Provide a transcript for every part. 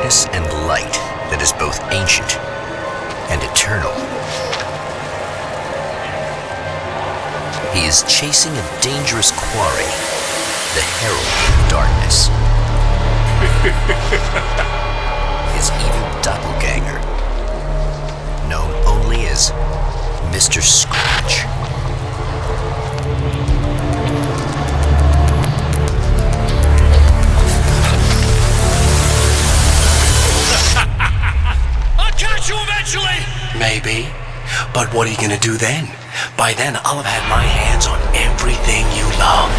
darkness and light that is both ancient and eternal. He is chasing a dangerous quarry, the Herald of Darkness. His evil doppelganger, known only as Mr. Scratch. I'll catch you eventually! Maybe. But what are you gonna do then? By then, I'll have had my hands on everything you love.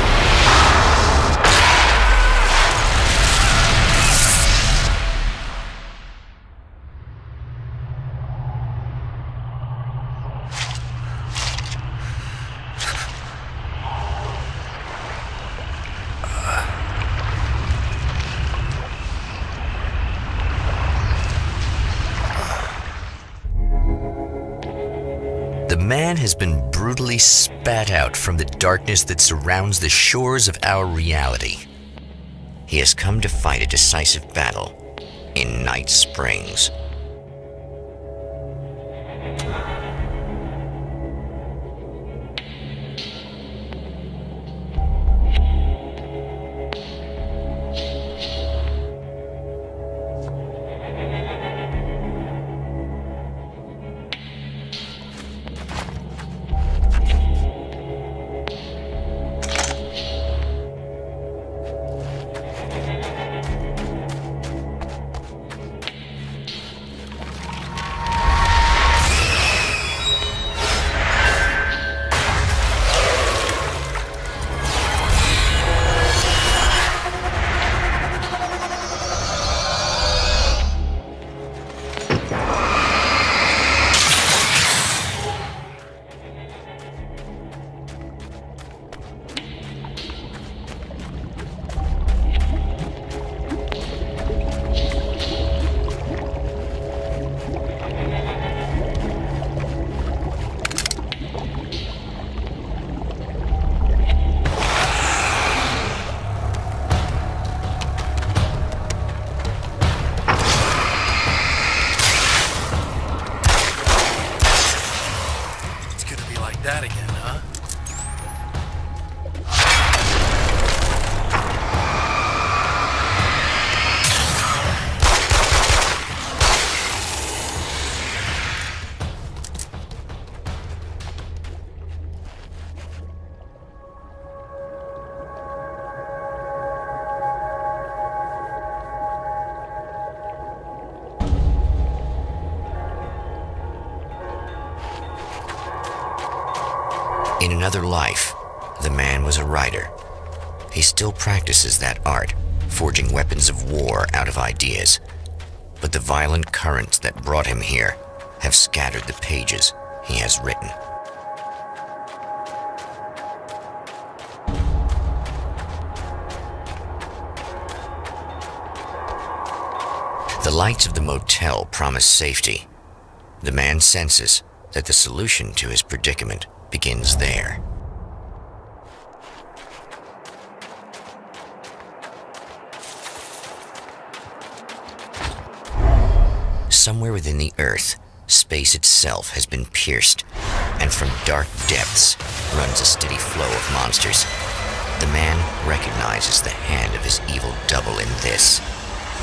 The man has been brutally spat out from the darkness that surrounds the shores of our reality. He has come to fight a decisive battle in Night Springs. That again, huh? In another life, the man was a writer. He still practices that art, forging weapons of war out of ideas. But the violent currents that brought him here have scattered the pages he has written. The lights of the motel promise safety. The man senses that the solution to his predicament begins there. Somewhere within the earth, space itself has been pierced, and from dark depths runs a steady flow of monsters. The man recognizes the hand of his evil double in this.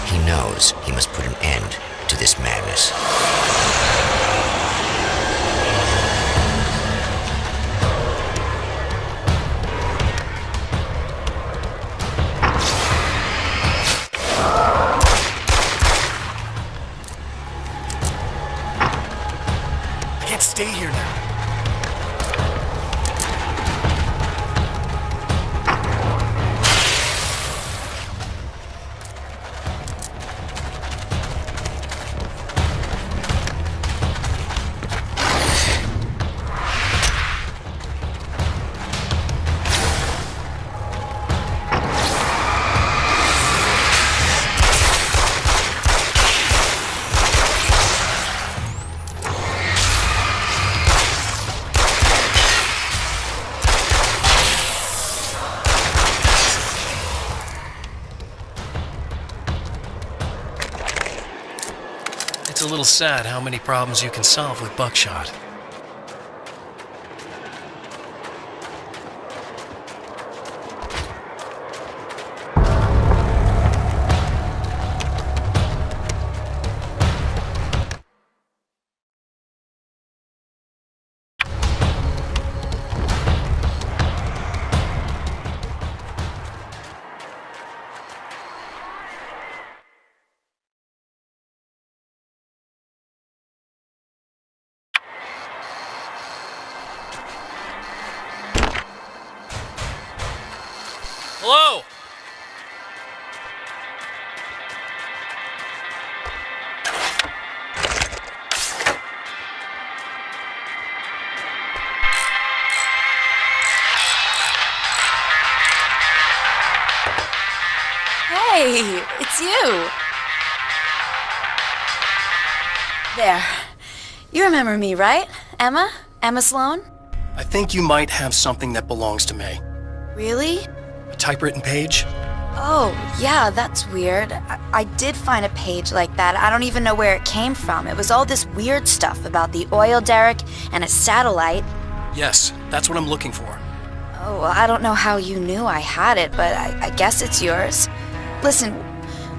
He knows he must put an end to this madness. Stay here now. It's a little sad how many problems you can solve with buckshot. Hello? Hey, it's you. There. You remember me, right? Emma? Emma Sloan? I think you might have something that belongs to me. Really? A typewritten page? Oh, yeah, that's weird. I did find a page like that. I don't even know where it came from. It was all this weird stuff about the oil derrick and a satellite. Yes, that's what I'm looking for. Oh, I don't know how you knew I had it, but I guess it's yours. Listen,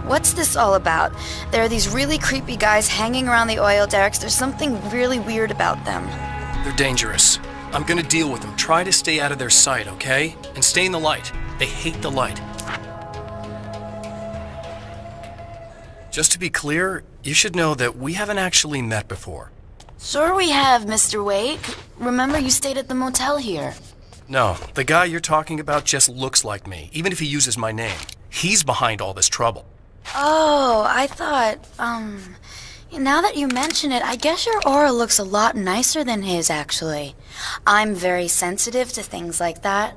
what's this all about? There are these really creepy guys hanging around the oil derricks. There's something really weird about them. They're dangerous. I'm gonna deal with them. Try to stay out of their sight, okay? And stay in the light. They hate the light. Just to be clear, you should know that we haven't actually met before. Sure we have, Mr. Wake. Remember you stayed at the motel here. No, the guy you're talking about just looks like me, even if he uses my name. He's behind all this trouble. Oh, I thought, now that you mention it, I guess your aura looks a lot nicer than his, actually. I'm very sensitive to things like that.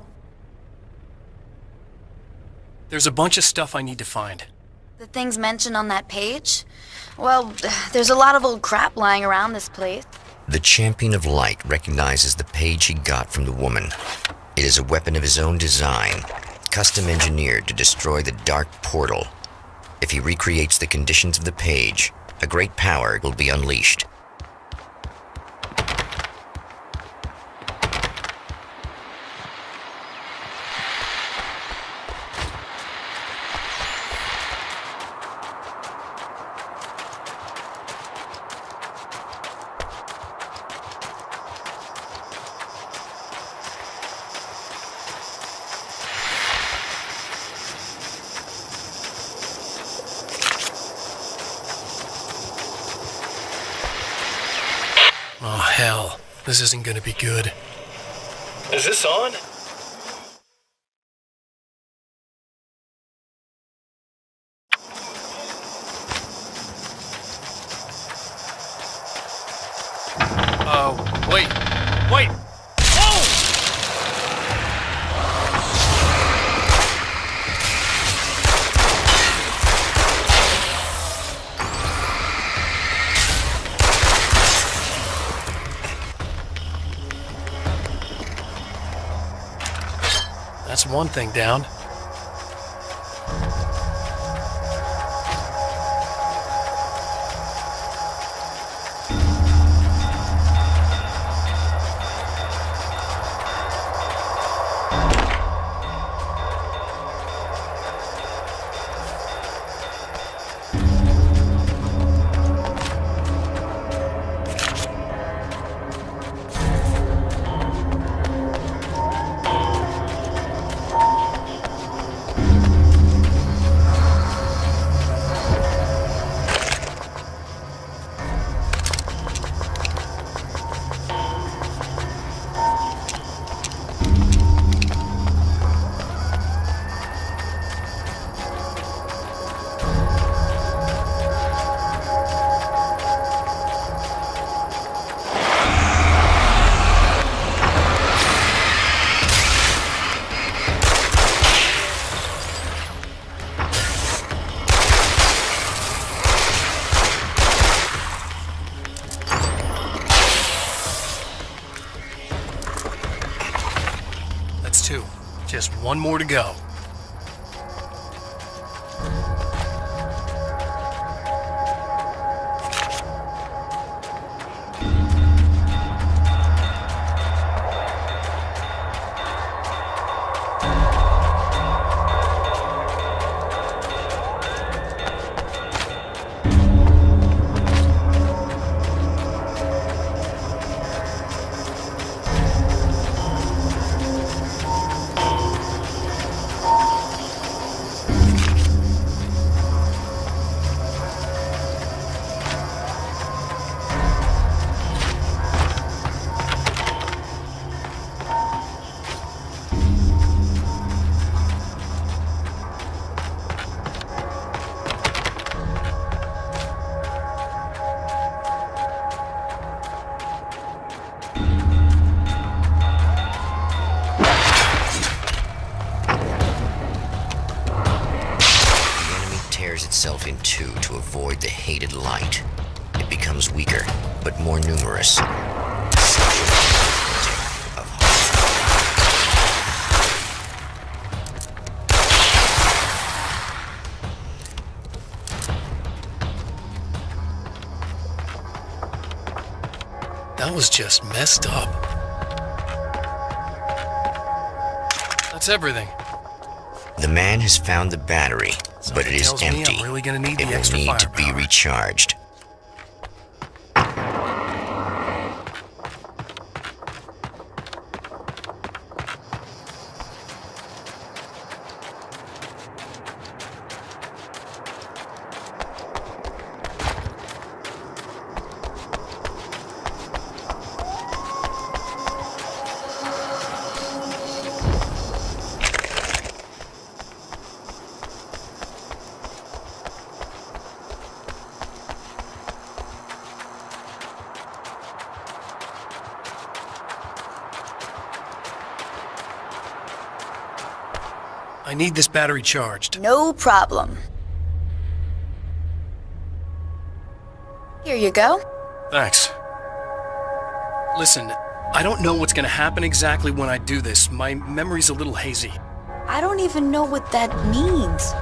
There's a bunch of stuff I need to find. The things mentioned on that page? Well, there's a lot of old crap lying around this place. The Champion of Light recognizes the page he got from the woman. It is a weapon of his own design, custom engineered to destroy the dark portal. If he recreates the conditions of the page, a great power will be unleashed. Oh, hell. This isn't gonna be good. Is this on? Wait. Wait! Oh! That's one thing down. That's two. Just one more to go. itself in two to avoid the hated light. It becomes weaker, but more numerous. Of That was just messed up. That's everything. The man has found the battery, but it is tells me empty. I'm really gonna need It the will extra need to be firepower. recharged. I need this battery charged. No problem. Here you go. Thanks. Listen, I don't know what's gonna happen exactly when I do this. My memory's a little hazy. I don't even know what that means.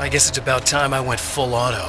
I guess it's about time I went full auto.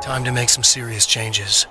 Time to make some serious changes.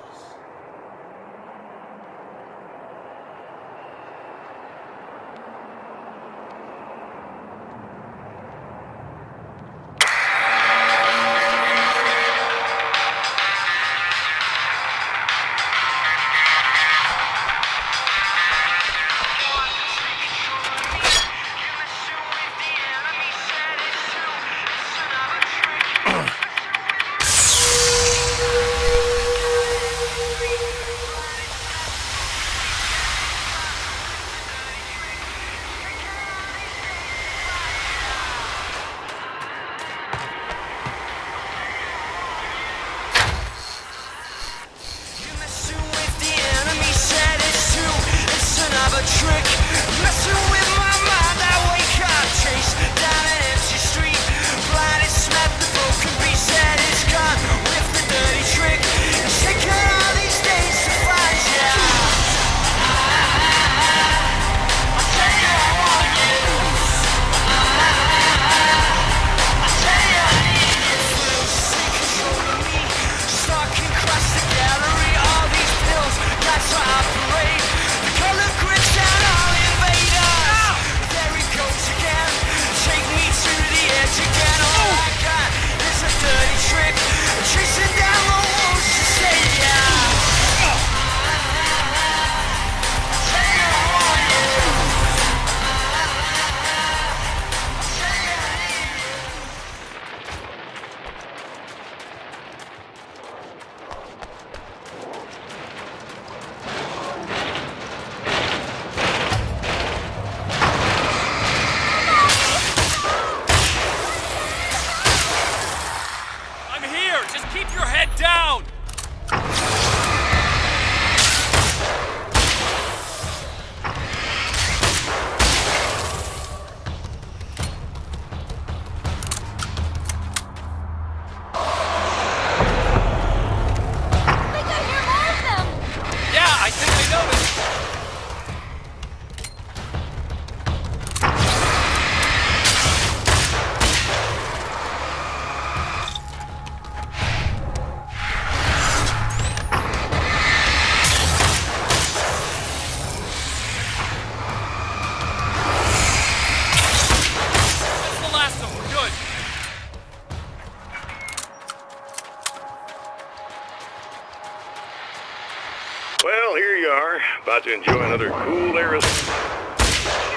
Well, here you are, about to enjoy another cool Arizona.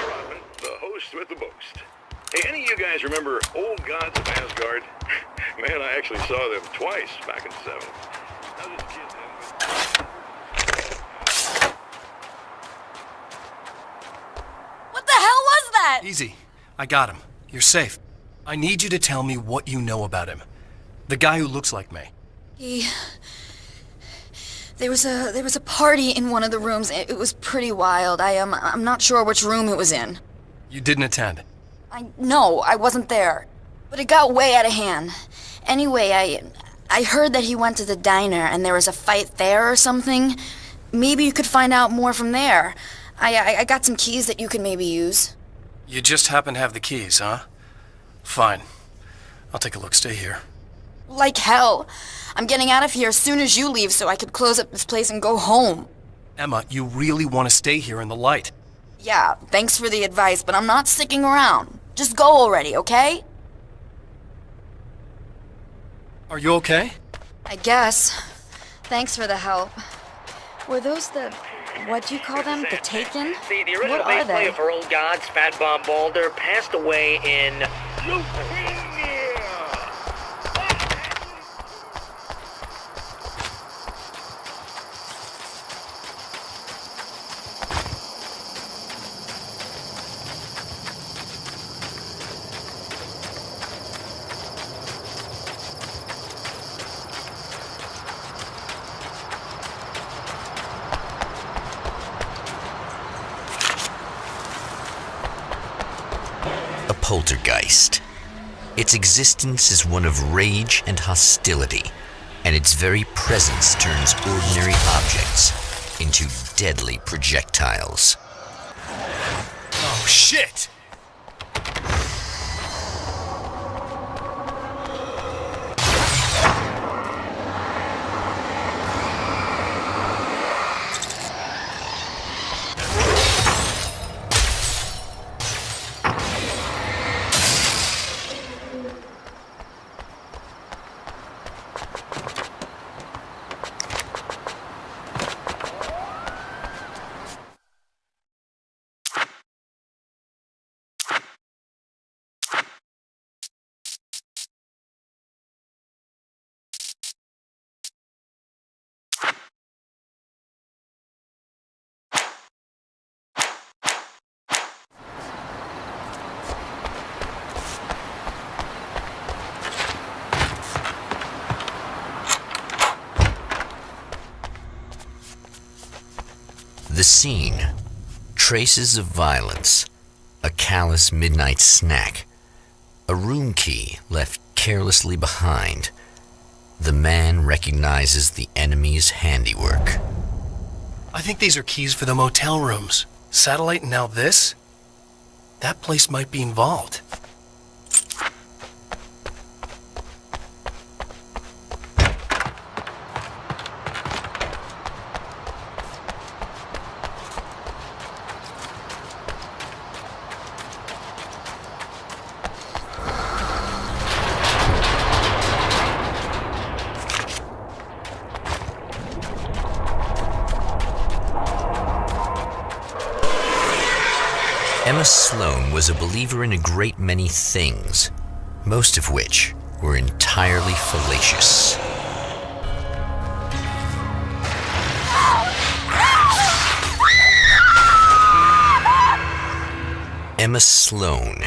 Robin, the host with the boast. Hey, any of you guys remember Old Gods of Asgard? Man, I actually saw them twice back in the 70s. I was just kidding. What the hell was that? Easy. I got him. You're safe. I need you to tell me what you know about him. The guy who looks like me. There was a party in one of the rooms. It was pretty wild. I'm not sure which room it was in. You didn't attend. No, I wasn't there. But it got way out of hand. Anyway, I heard that he went to the diner and there was a fight there or something. Maybe you could find out more from there. I got some keys that you could maybe use. You just happen to have the keys, huh? Fine. I'll take a look. Stay here. Like hell. I'm getting out of here as soon as you leave so I could close up this place and go home. Emma, you really want to stay here in the light. Yeah, thanks for the advice, but I'm not sticking around. Just go already, okay? Are you okay? I guess. Thanks for the help. Were those what'd you call them? The Taken? See, the What original are bass they? player for Old Gods, Fat Bob Balder, passed away in... A poltergeist. Its existence is one of rage and hostility, and its very presence turns ordinary objects into deadly projectiles. Oh, shit! The scene. Traces of violence. A callous midnight snack. A room key left carelessly behind. The man recognizes the enemy's handiwork. I think these are keys for the motel rooms. Satellite and now this? That place might be involved. Emma Sloan was a believer in a great many things, most of which were entirely fallacious. Emma Sloan,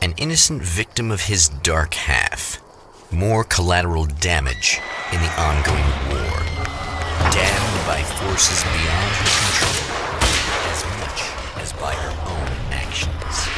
an innocent victim of his dark half. More collateral damage in the ongoing war. Damned by forces beyond her control, as much as by her own actions.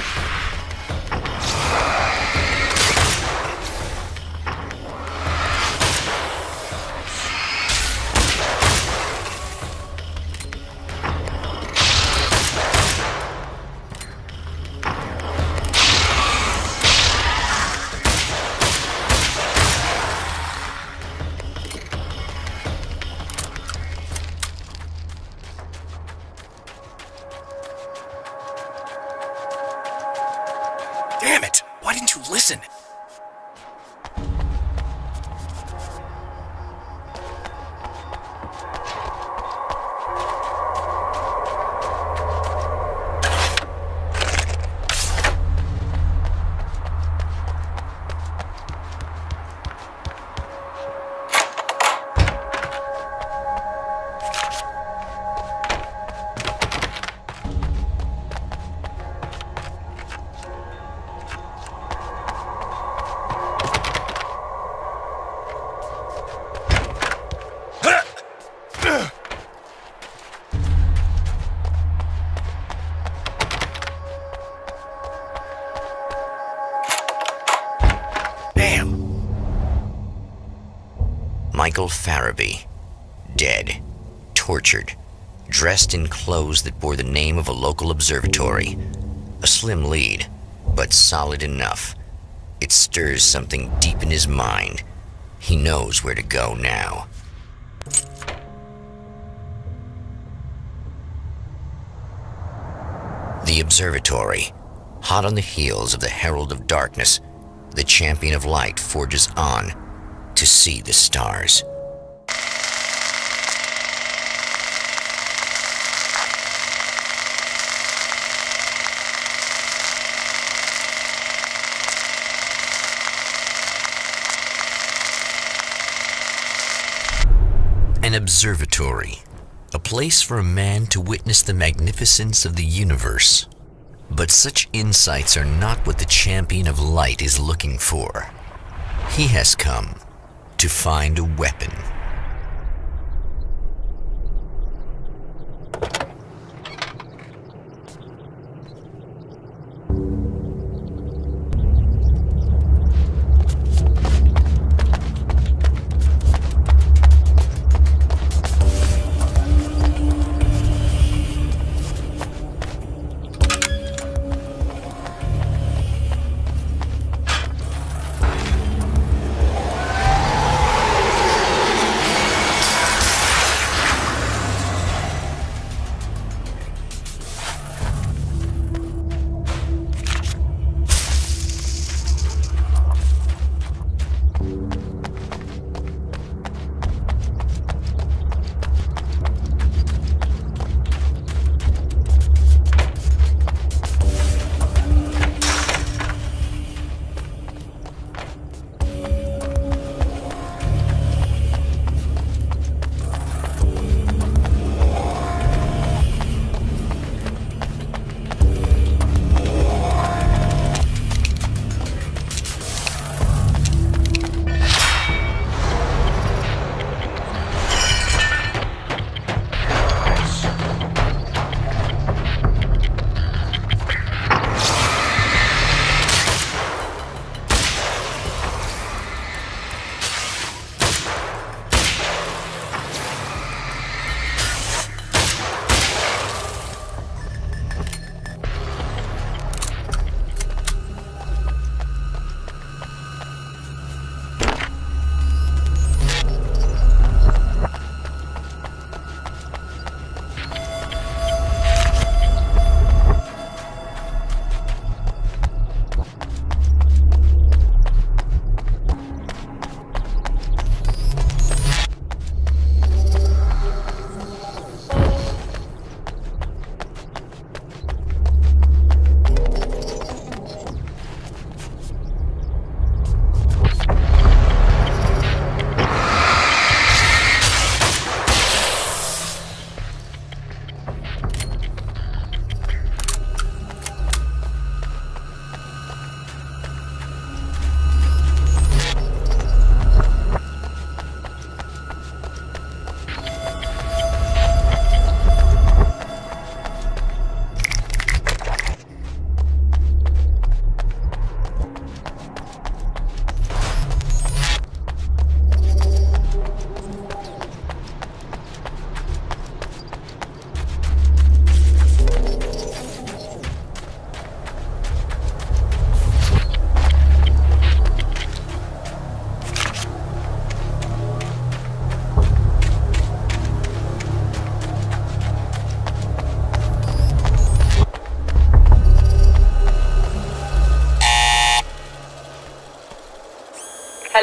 Listen. Michael Farabee, dead, tortured, dressed in clothes that bore the name of a local observatory. A slim lead, but solid enough. It stirs something deep in his mind. He knows where to go now. The observatory, hot on the heels of the Herald of Darkness, the Champion of Light forges on to see the stars. An observatory, a place for a man to witness the magnificence of the universe. But such insights are not what the Champion of Light is looking for. He has come to find a weapon.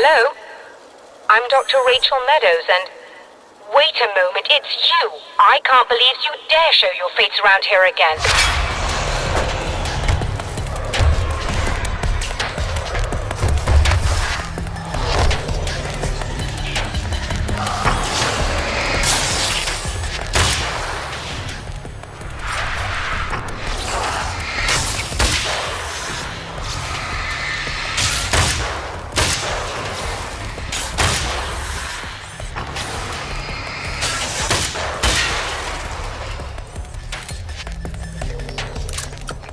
Hello? I'm Dr. Rachel Meadows, and... Wait a moment, it's you! I can't believe you dare show your face around here again.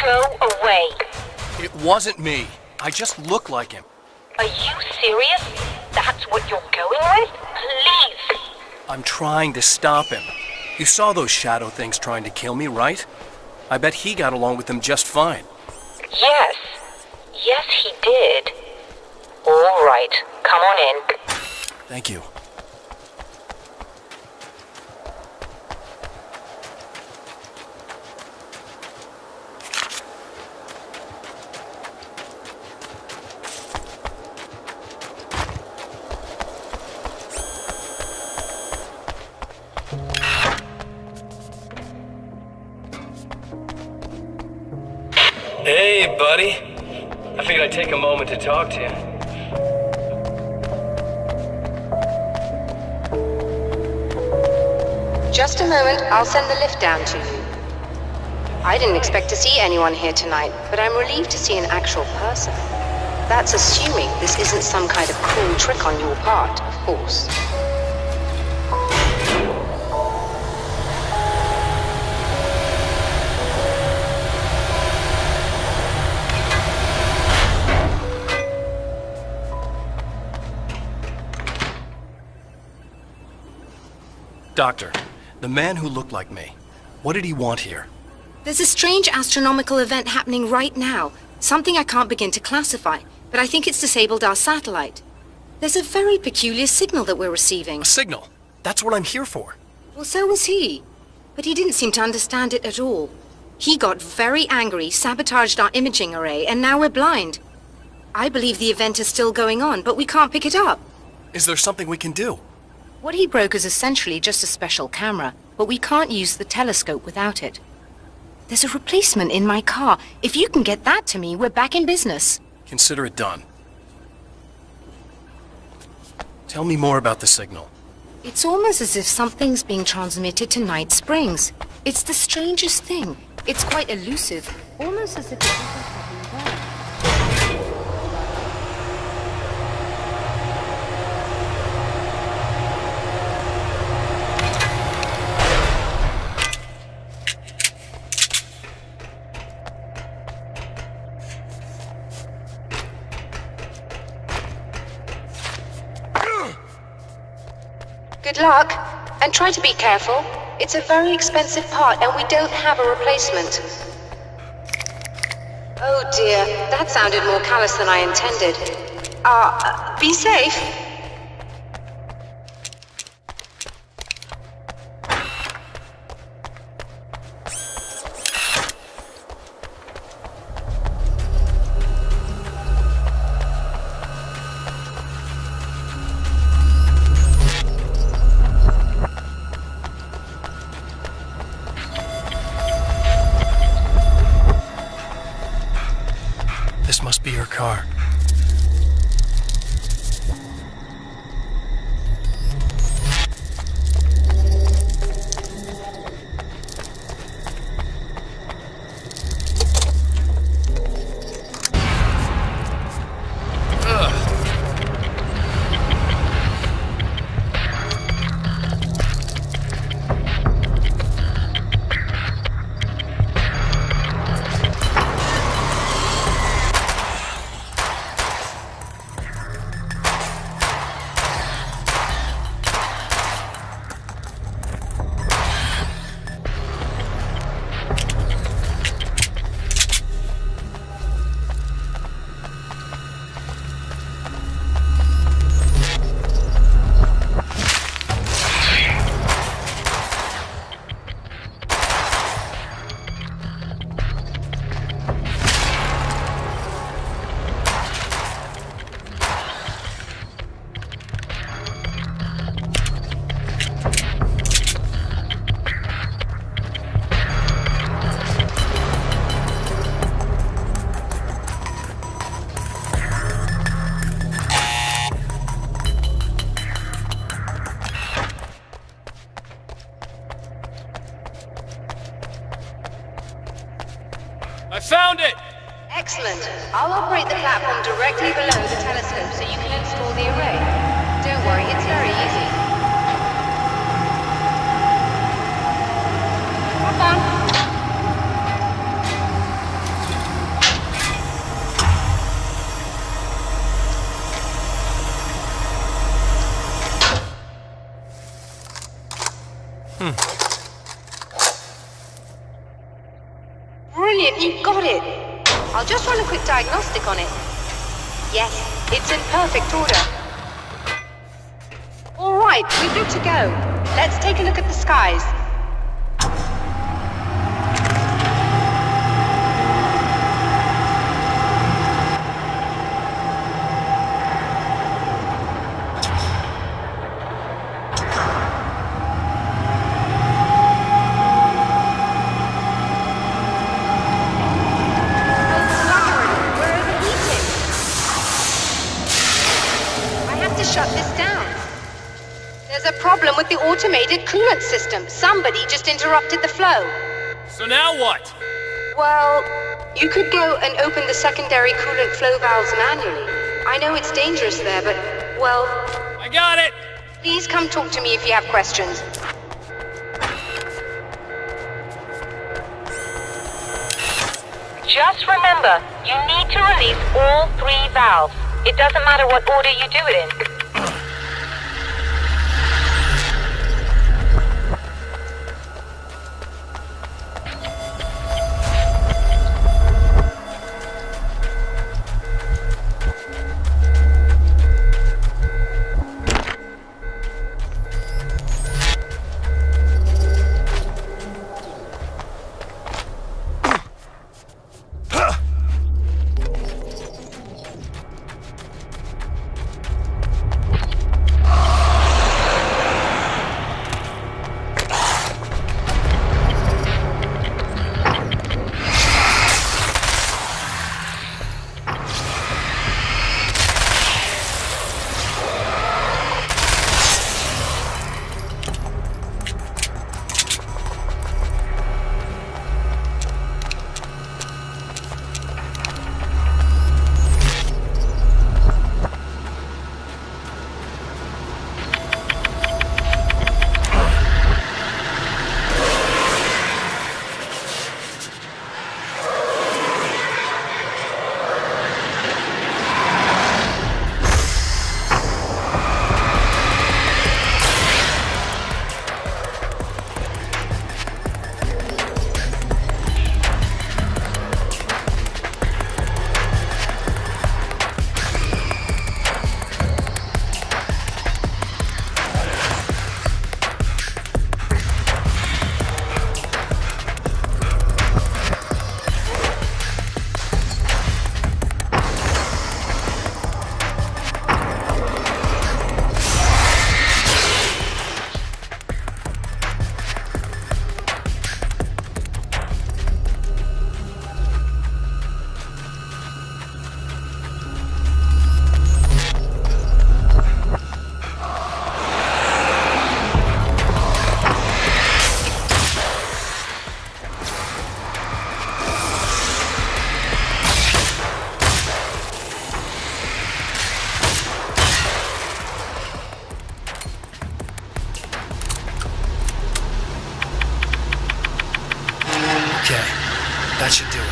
Go away. It wasn't me. I just look like him. Are you serious? That's what you're going with? Please! I'm trying to stop him. You saw those shadow things trying to kill me, right? I bet he got along with them just fine. Yes. Yes, he did. All right. Come on in. Thank you. Hey, buddy. I figured I'd take a moment to talk to you. Just a moment, I'll send the lift down to you. I didn't expect to see anyone here tonight, but I'm relieved to see an actual person. That's assuming this isn't some kind of cruel trick on your part, of course. Doctor, the man who looked like me, what did he want here? There's a strange astronomical event happening right now. Something I can't begin to classify, but I think it's disabled our satellite. There's a very peculiar signal that we're receiving. A signal. That's what I'm here for. Well, so was he. But he didn't seem to understand it at all. He got very angry, sabotaged our imaging array, and now we're blind. I believe the event is still going on, but we can't pick it up. Is there something we can do? What he broke is essentially just a special camera, but we can't use the telescope without it. There's a replacement in my car. If you can get that to me, we're back in business. Consider it done. Tell me more about the signal. It's almost as if something's being transmitted to Night Springs. It's the strangest thing. It's quite elusive, almost as if it wasn't happening there. Good luck, and try to be careful. It's a very expensive part, and we don't have a replacement. Oh dear, that sounded more callous than I intended. Be safe. This must be her car. I found it! Excellent. I'll operate the platform directly below the telescope so you can install the array. Don't worry, it's very easy. Hop on. Brilliant, you got it! I'll just run a quick diagnostic on it. Yes, it's in perfect order. Alright, we're good to go. Let's take a look at the skies. Shut this down. There's a problem with the automated coolant system. Somebody just interrupted the flow. So now what? Well, you could go and open the secondary coolant flow valves manually. I know it's dangerous there, but, well... I got it! Please come talk to me if you have questions. Just remember, you need to release all 3 valves. It doesn't matter what order you do it in. That should do it.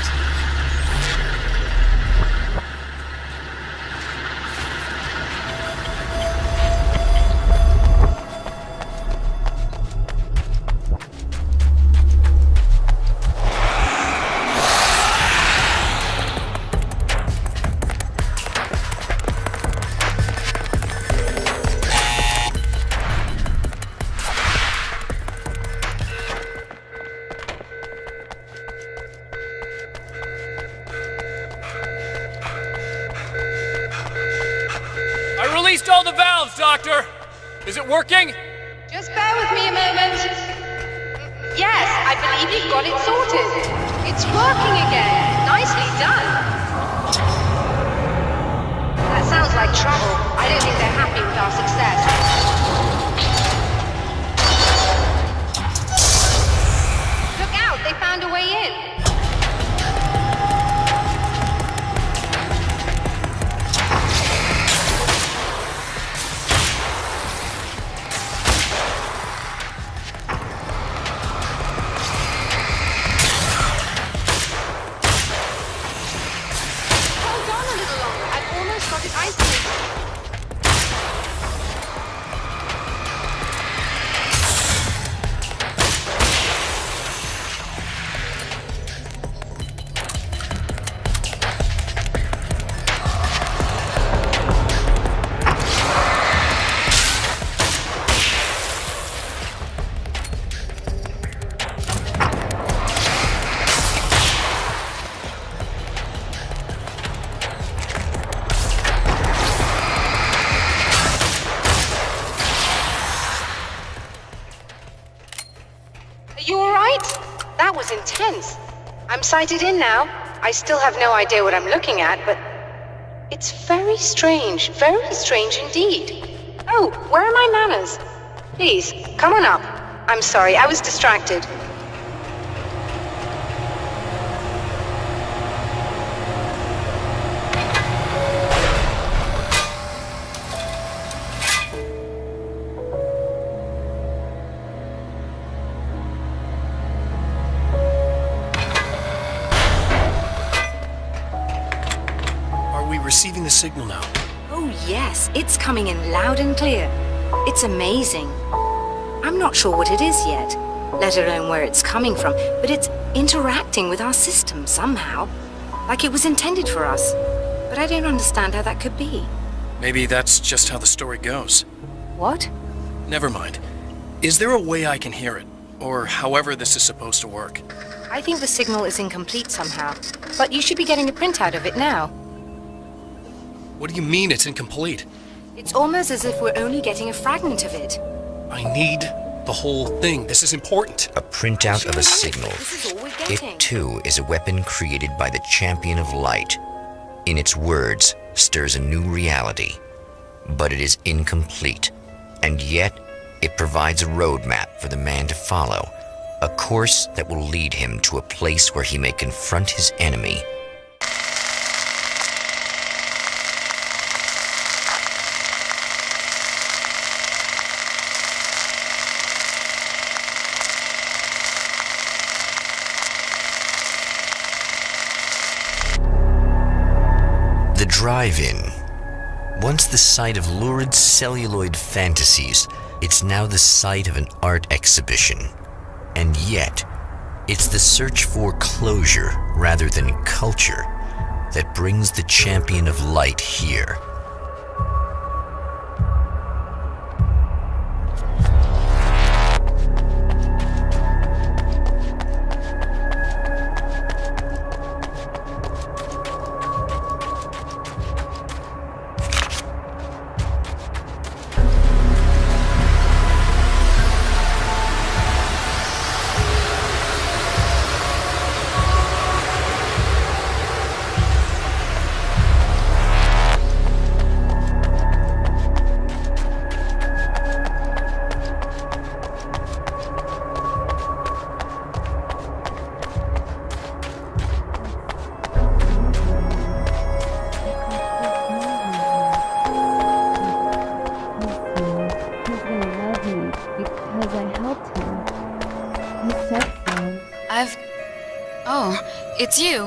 Released all the valves, Doctor! Is it working? Just bear with me a moment. Yes, I believe you've got it sorted. It's working again. Nicely done. That sounds like trouble. I don't think they're happy with our success. Look out, they found a way in. was intense. I'm sighted in now. I still have no idea what I'm looking at, but it's very strange indeed. Oh, where are my manners? Please, come on up. I'm sorry, I was distracted. Receiving the signal now. Oh yes, it's coming in loud and clear. It's amazing. I'm not sure what it is yet, let alone where it's coming from, but it's interacting with our system somehow. Like it was intended for us. But I don't understand how that could be. Maybe that's just how the story goes. What? Never mind. Is there a way I can hear it? Or however this is supposed to work? I think the signal is incomplete somehow, but you should be getting a printout of it now. What do you mean it's incomplete? It's almost as if we're only getting a fragment of it. I need the whole thing. This is important. A printout of a signal. This is all we're getting. It too is a weapon created by the Champion of Light. In its words, stirs a new reality. But it is incomplete. And yet, it provides a roadmap for the man to follow. A course that will lead him to a place where he may confront his enemy. The drive-in. Once the site of lurid celluloid fantasies, it's now the site of an art exhibition. And yet, it's the search for closure rather than culture that brings the Champion of Light here. It's you.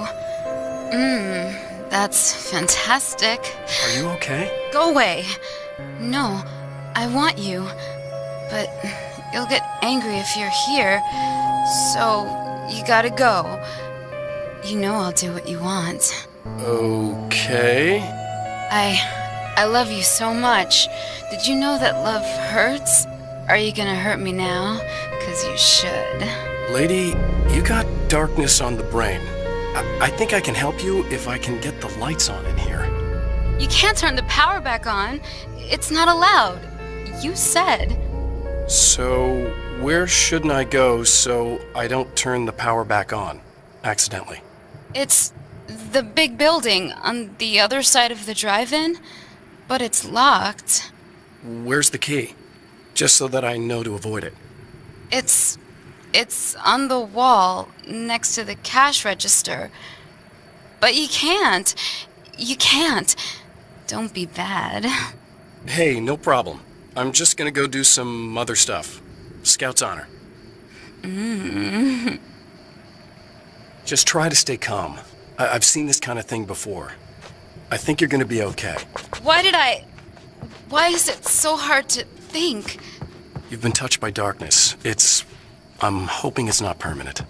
That's fantastic. Are you okay? Go away. No, I want you. But you'll get angry if you're here. So, you gotta go. You know I'll do what you want. Okay. I love you so much. Did you know that love hurts? Are you gonna hurt me now? 'Cause you should. Lady, you got darkness on the brain. I think I can help you if I can get the lights on in here. You can't turn the power back on. It's not allowed. You said. So, where shouldn't I go so I don't turn the power back on accidentally? It's the big building on the other side of the drive-in, but it's locked. Where's the key? Just so that I know to avoid it. It's on the wall next to the cash register. But you can't. You can't. Don't be bad. Hey, no problem. I'm just gonna go do some other stuff. Scout's honor. Just try to stay calm. I've seen this kind of thing before. I think you're gonna be okay. Why is it so hard to think? You've been touched by darkness. I'm hoping it's not permanent.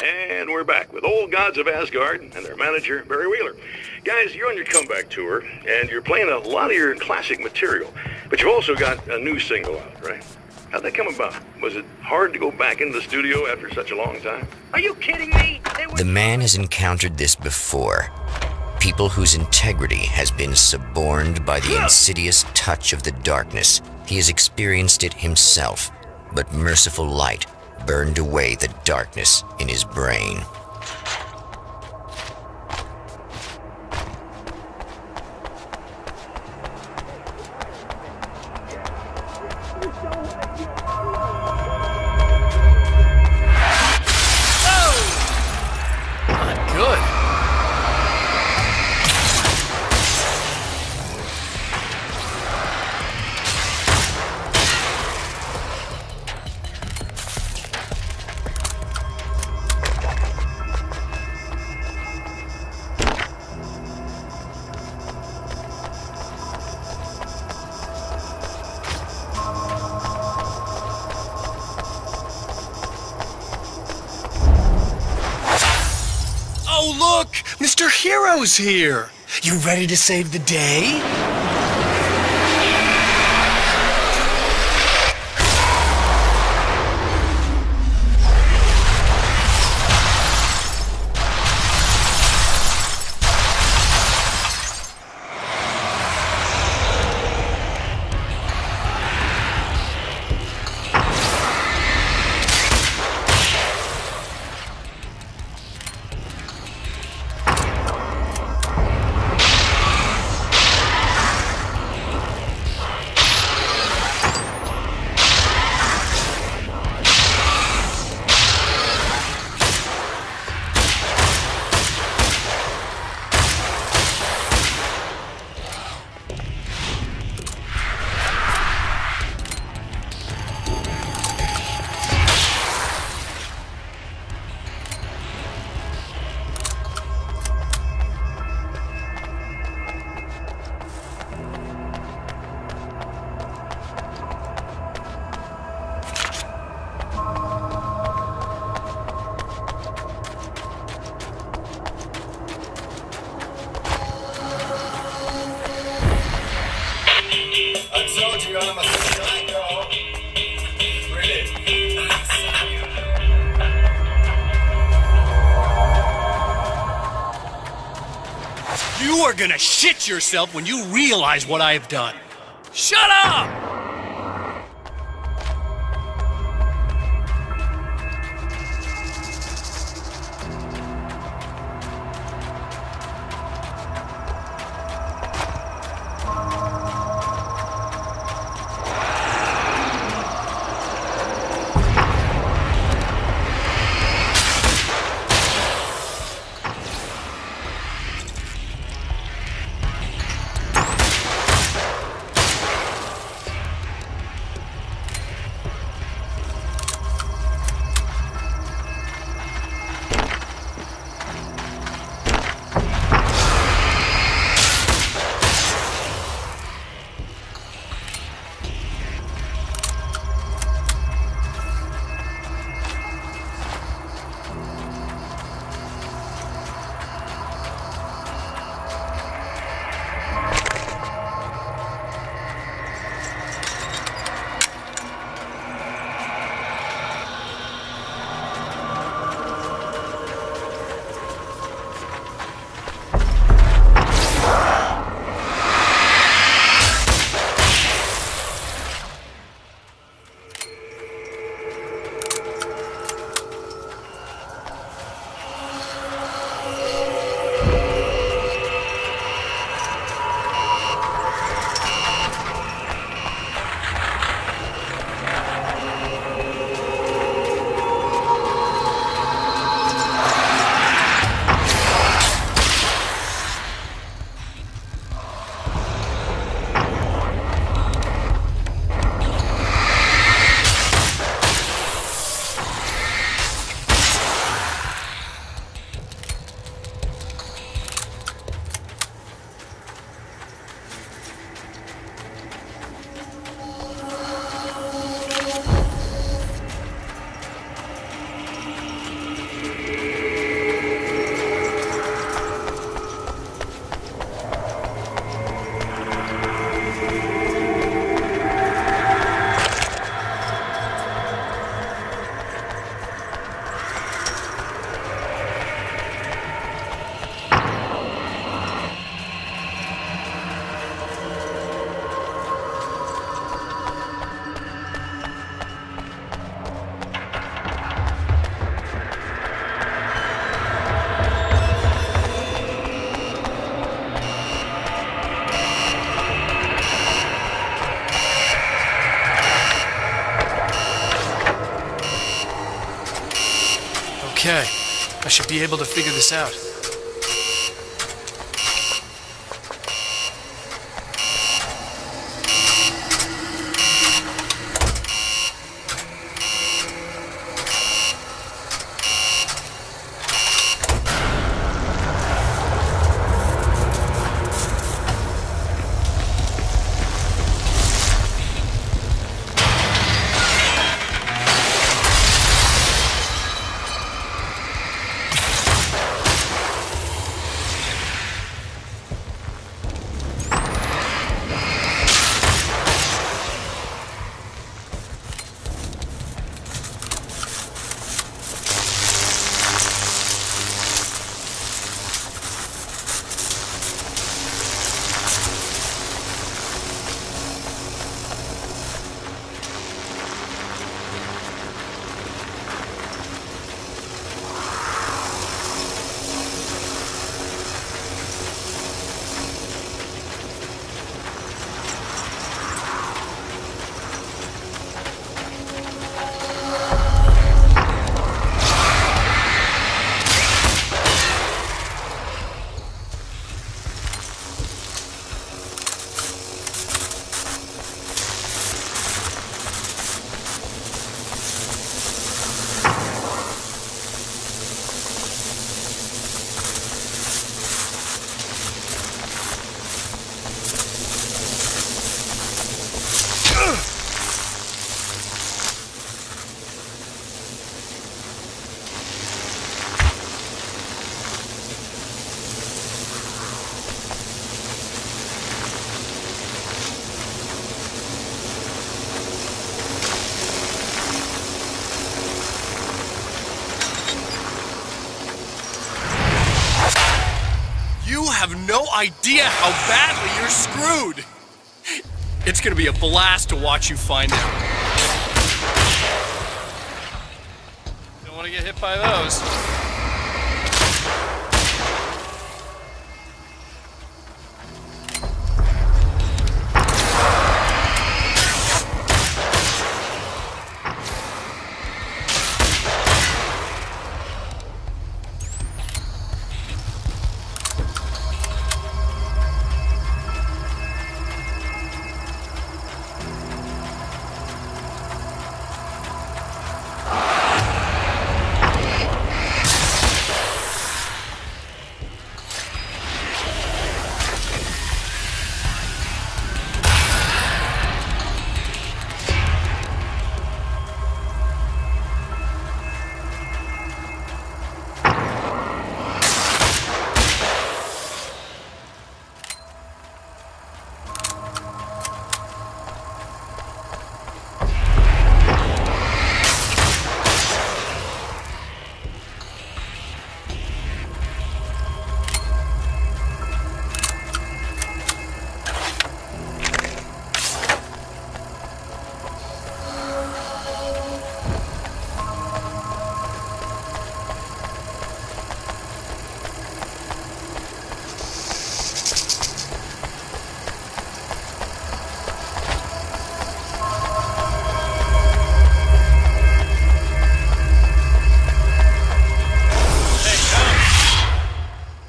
And we're back with Old Gods of Asgard and their manager, Barry Wheeler. Guys, you're on your comeback tour, and you're playing a lot of your classic material, but you've also got a new single out, right? How'd that come about? Was it hard to go back into the studio after such a long time? Are you kidding me? The man has encountered this before. People whose integrity has been suborned by the insidious touch of the darkness. He has experienced it himself, but merciful light burned away the darkness in his brain. Not good. Oh, look! Mr. Hero's here! You ready to save the day? I told you I'm a psycho. You are gonna shit yourself when you realize what I have done. Shut up! Okay, I should be able to figure this out. You have no idea how badly you're screwed! It's gonna be a blast to watch you find out. Don't want to get hit by those.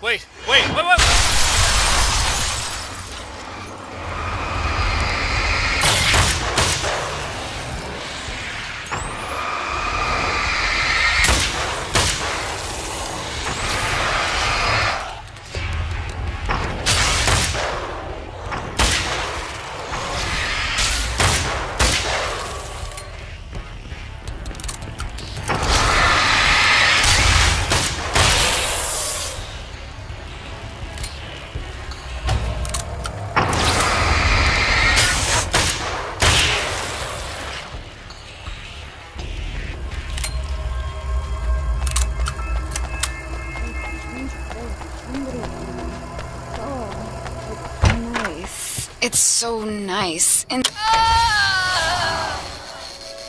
Wait. It's so nice. And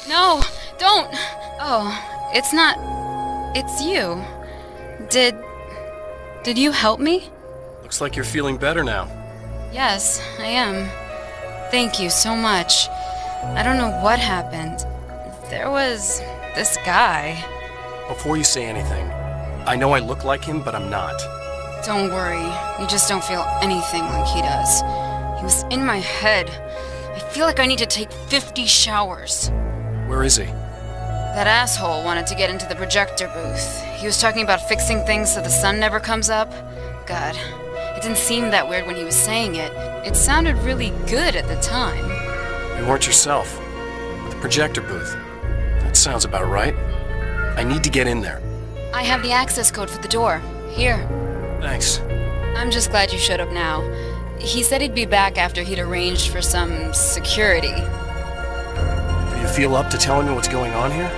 no, don't. Oh, it's not. It's you. Did you help me? Looks like you're feeling better now. Yes, I am. Thank you so much. I don't know what happened. There was this guy. Before you say anything, I know I look like him, but I'm not. Don't worry. You just don't feel anything like he does. He was in my head. I feel like I need to take 50 showers. Where is he? That asshole wanted to get into the projector booth. He was talking about fixing things so the sun never comes up. God, it didn't seem that weird when he was saying it. It sounded really good at the time. You weren't yourself. The projector booth. That sounds about right. I need to get in there. I have the access code for the door. Here. Thanks. I'm just glad you showed up now. He said he'd be back after he'd arranged for some security. Do you feel up to telling me what's going on here?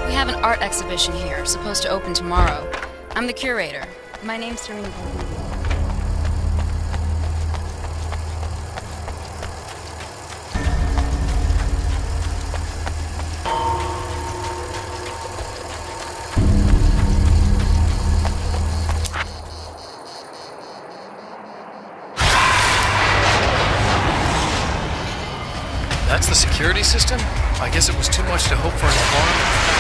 We have an art exhibition here, supposed to open tomorrow. I'm the curator. My name's Serena. That's the security system? I guess it was too much to hope for an alarm.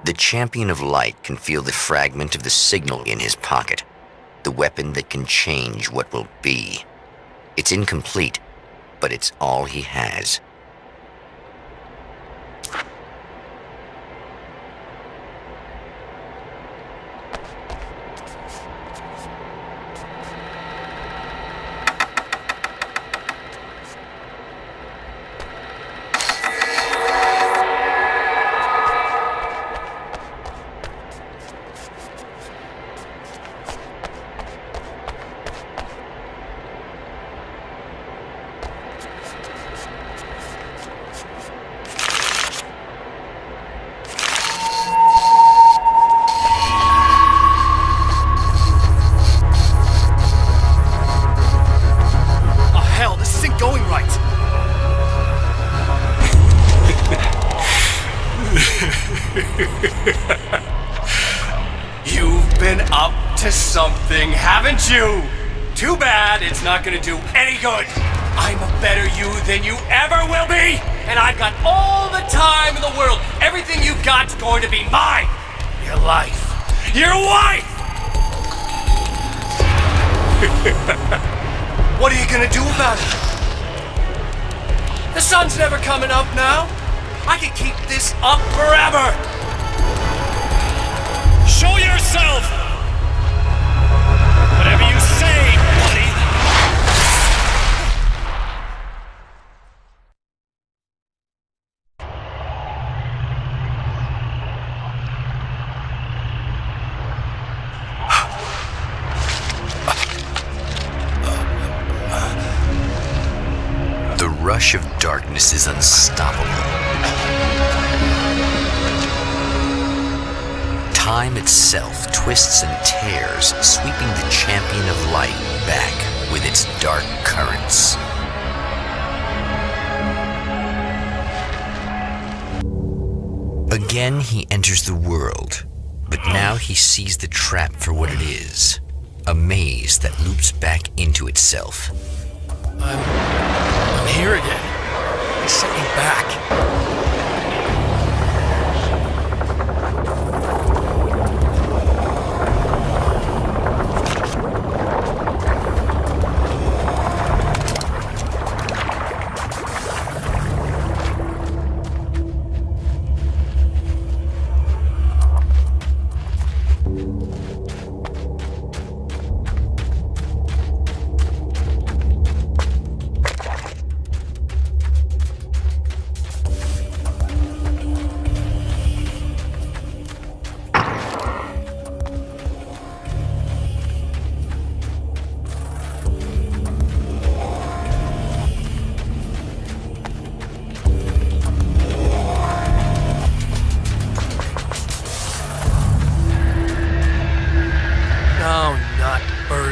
The champion of light can feel the fragment of the signal in his pocket, the weapon that can change what will be. It's incomplete, but it's all he has. You've been up to something, haven't you? Too bad it's not gonna do any good. I'm a better you than you ever will be, and I've got all the time in the world. Everything you've got's going to be mine. Your life. Your wife! What are you gonna do about it? The sun's never coming up now. I can keep this up forever. Show yourself! Whatever you say, buddy. The rush of darkness is unstoppable. Time itself twists and tears, sweeping the champion of light dark currents. Again, he enters the world, but now he sees the trap for what it is. A maze that loops back into itself. I'm here again. They sent me back.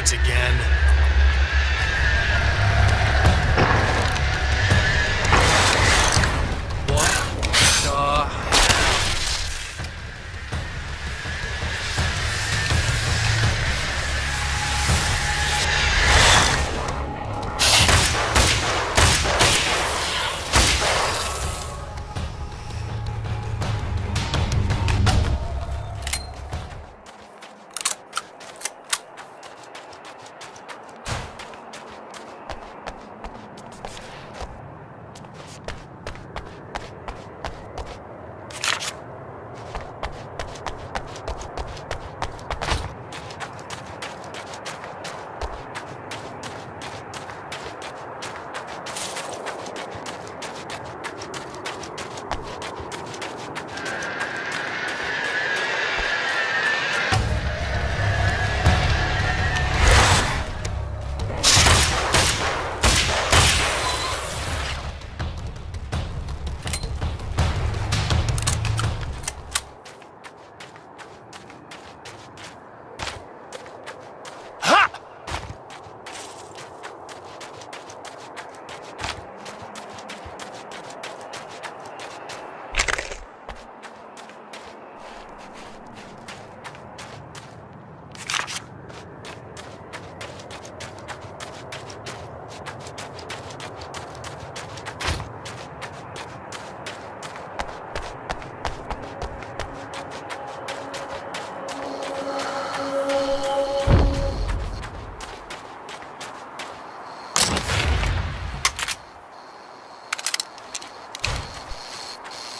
Again.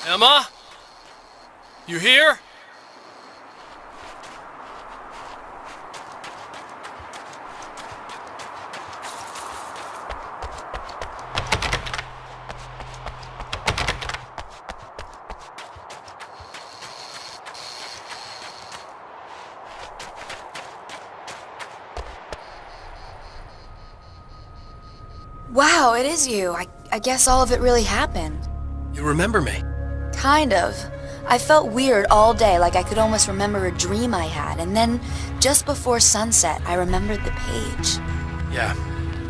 Emma? You here? Wow, it is you. I guess all of it really happened. You remember me? Kind of. I felt weird all day, like I could almost remember a dream I had, and then, just before sunset, I remembered the page. Yeah.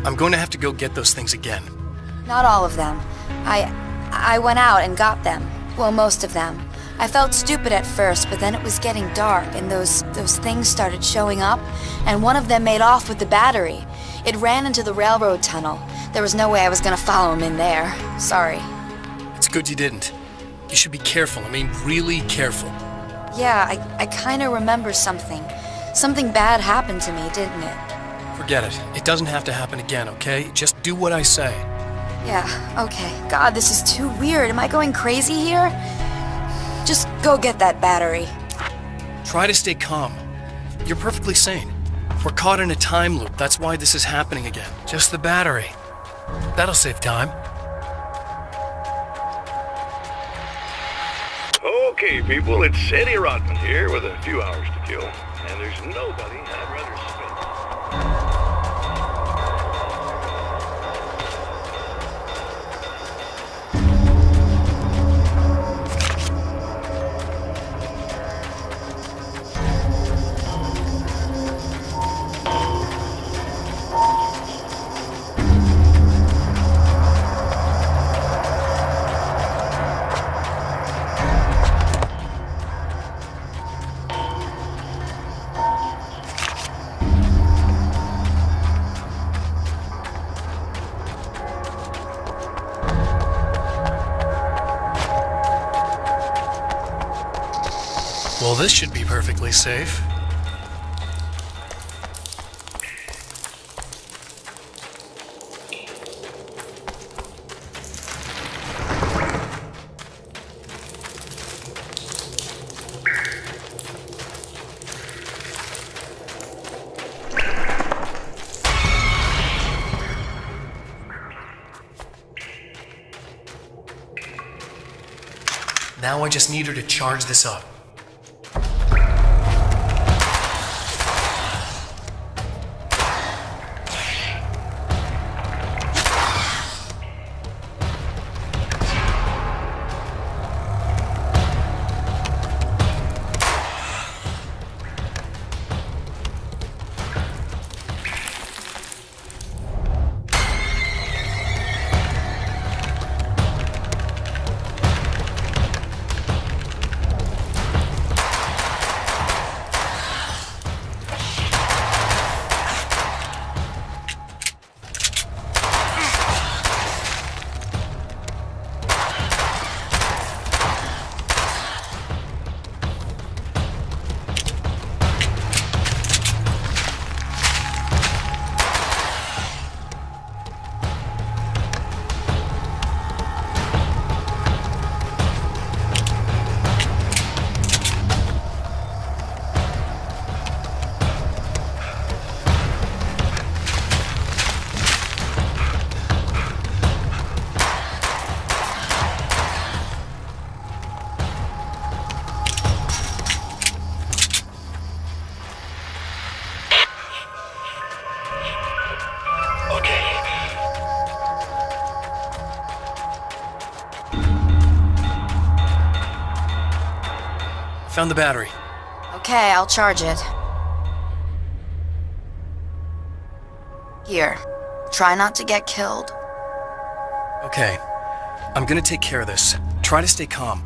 I'm going to have to go get those things again. Not all of them. I went out and got them. Well, most of them. I felt stupid at first, but then it was getting dark, and those things started showing up, and one of them made off with the battery. It ran into the railroad tunnel. There was no way I was gonna follow him in there. Sorry. It's good you didn't. You should be careful. I mean, really careful. Yeah, I kinda remember something. Something bad happened to me, didn't it? Forget it. It doesn't have to happen again, okay? Just do what I say. Yeah, okay. God, this is too weird. Am I going crazy here? Just go get that battery. Try to stay calm. You're perfectly sane. We're caught in a time loop. That's why this is happening again. Just the battery. That'll save time. Okay, people, it's Eddie Rodman here with a few hours to kill, and there's nobody I'd rather spend. Well, this should be perfectly safe. Now I just need her to charge this up. Found the battery. Okay, I'll charge it. Here. Try not to get killed. Okay. I'm gonna take care of this. Try to stay calm.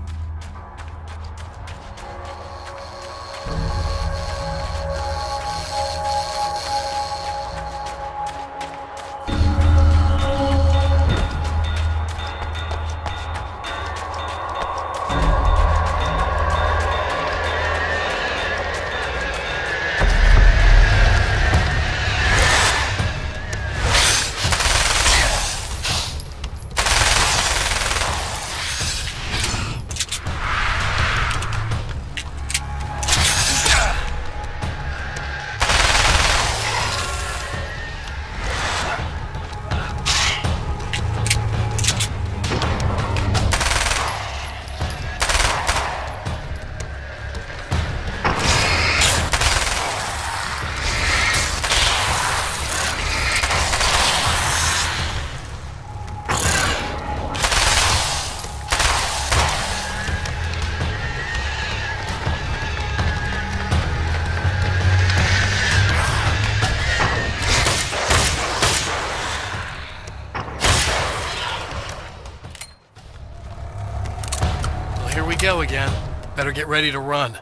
Here we go again. Better get ready to run.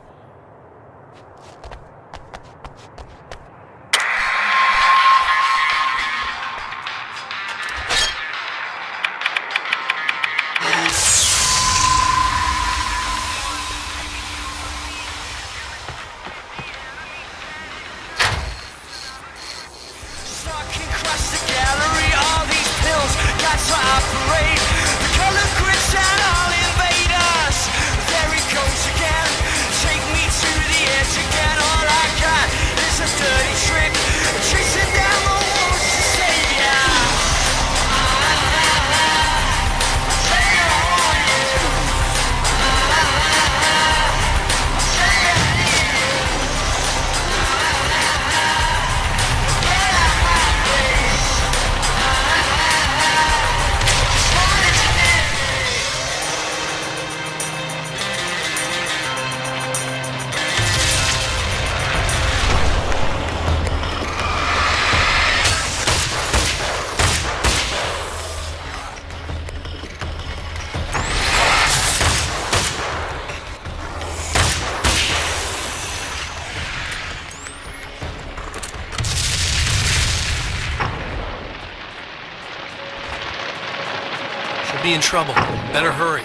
She'll be in trouble. Better hurry.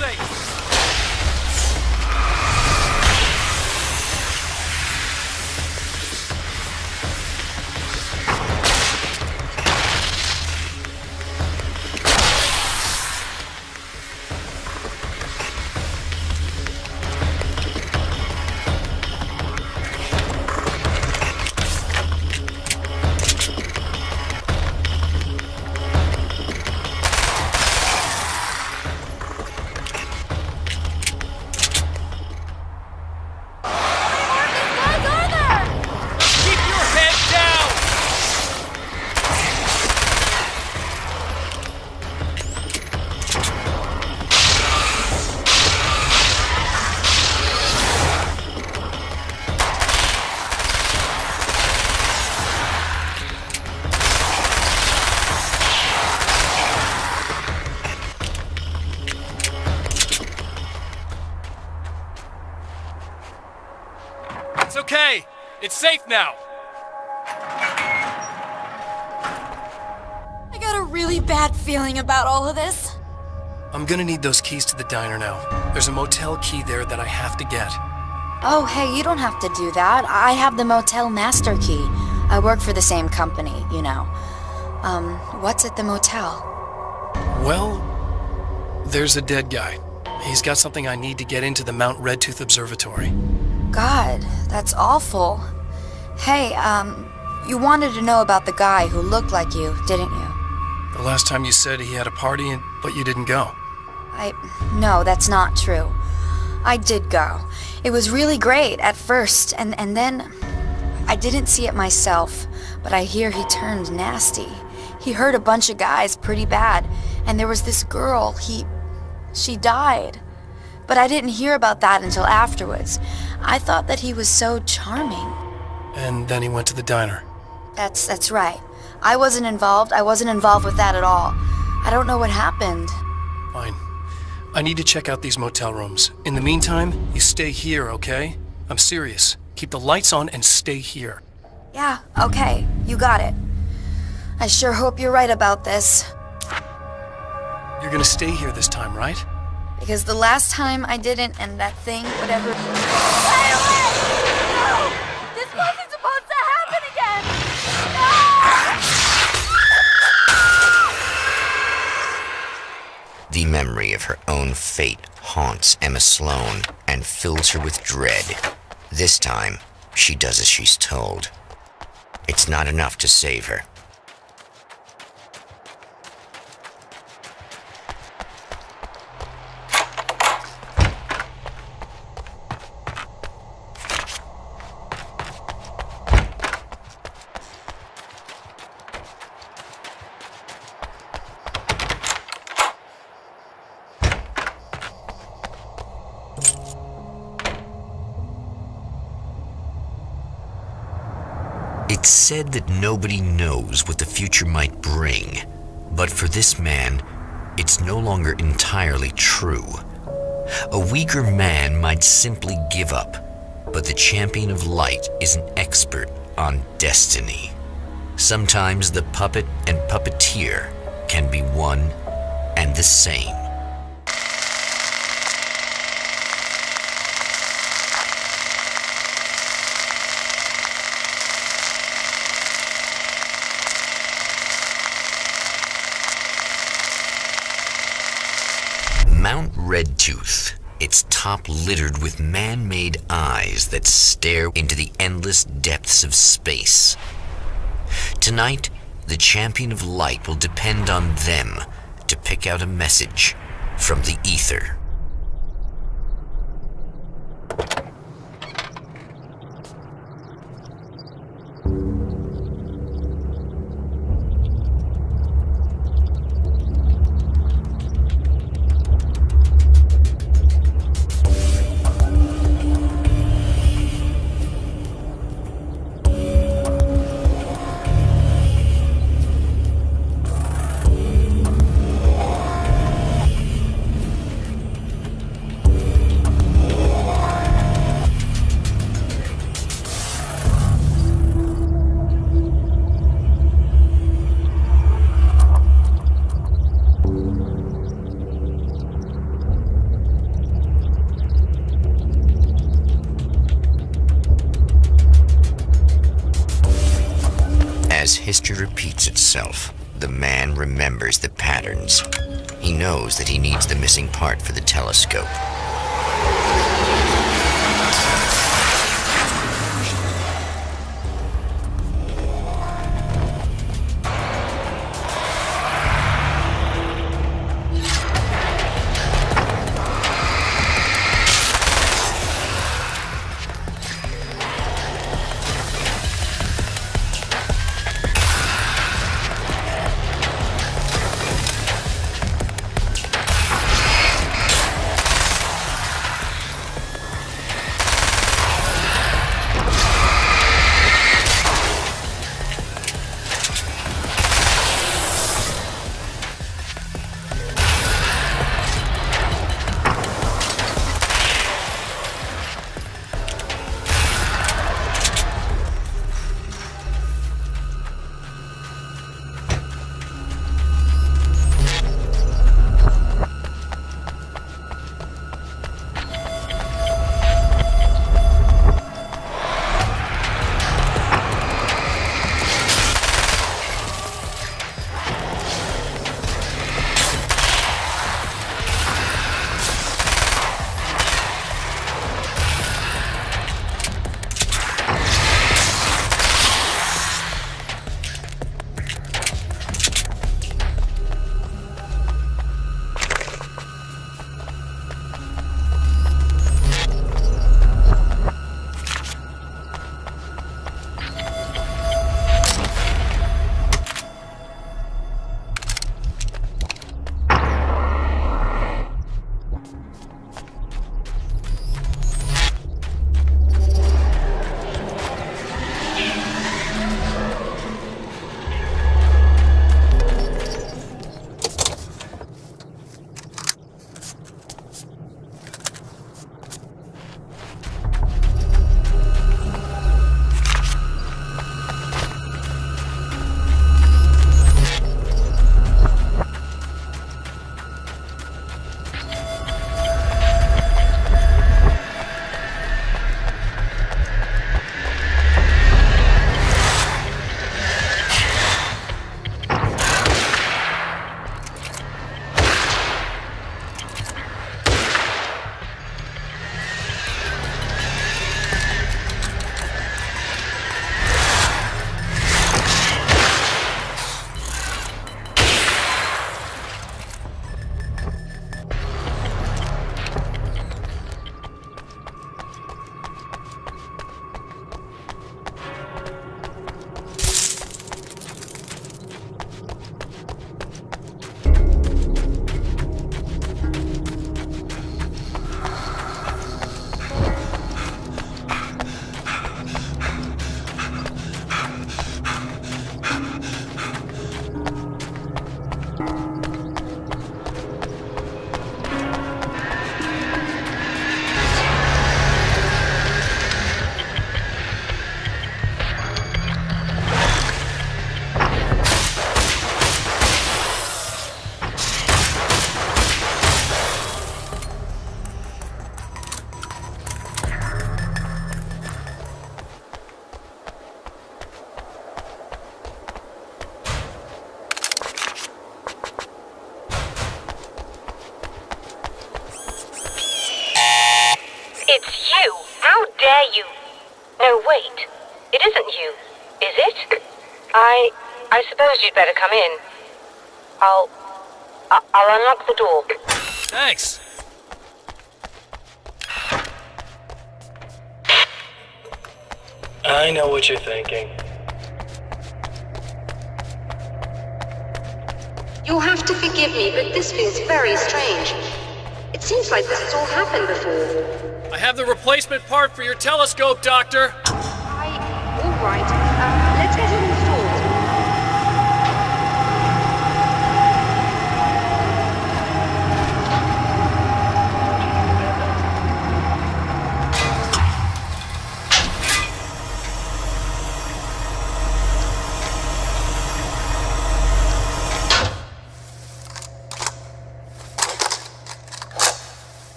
thing! Keep your head down! It's okay! It's safe now! I got a really bad feeling about all of this. I'm gonna need those keys to the diner now. There's a motel key there that I have to get. Oh, hey, you don't have to do that. I have the motel master key. I work for the same company, you know. What's at the motel? Well, there's a dead guy. He's got something I need to get into the Mount Redtooth Observatory. God, that's awful. Hey, you wanted to know about the guy who looked like you, didn't you? The last time you said he had a party, but you didn't go. No, that's not true. I did go. It was really great at first, and then I didn't see it myself, but I hear he turned nasty. He hurt a bunch of guys pretty bad, and there was this girl, she died. But I didn't hear about that until afterwards. I thought that he was so charming. And then he went to the diner. That's right. I wasn't involved. I wasn't involved with that at all. I don't know what happened. Fine. I need to check out these motel rooms. In the meantime, you stay here, okay? I'm serious. Keep the lights on and stay here. Yeah, okay. You got it. I sure hope you're right about this. You're gonna stay here this time, right? Because the last time I didn't, and that thing, whatever... Stay away! No! This wasn't supposed to happen again! The memory of her own fate haunts Emma Sloan and fills her with dread. This time, she does as she's told. It's not enough to save her. It's said that nobody knows what the future might bring, but for this man, it's no longer entirely true. A weaker man might simply give up, but the champion of light is an expert on destiny. Sometimes the puppet and puppeteer can be one and the same. Mount Redtooth, its top littered with man-made eyes that stare into the endless depths of space. Tonight, the champion of light will depend on them to pick out a message from the ether. history repeats itself, the man remembers the patterns. He knows that he needs the missing part for the telescope. It's you! How dare you! No, wait. It isn't you, is it? I suppose you'd better come in. I'll unlock the door. Thanks. I know what you're thinking. You'll have to forgive me, but this feels very strange. It seems like this has all happened before. I have the replacement part for your telescope, Doctor. All right. Let's get it installed.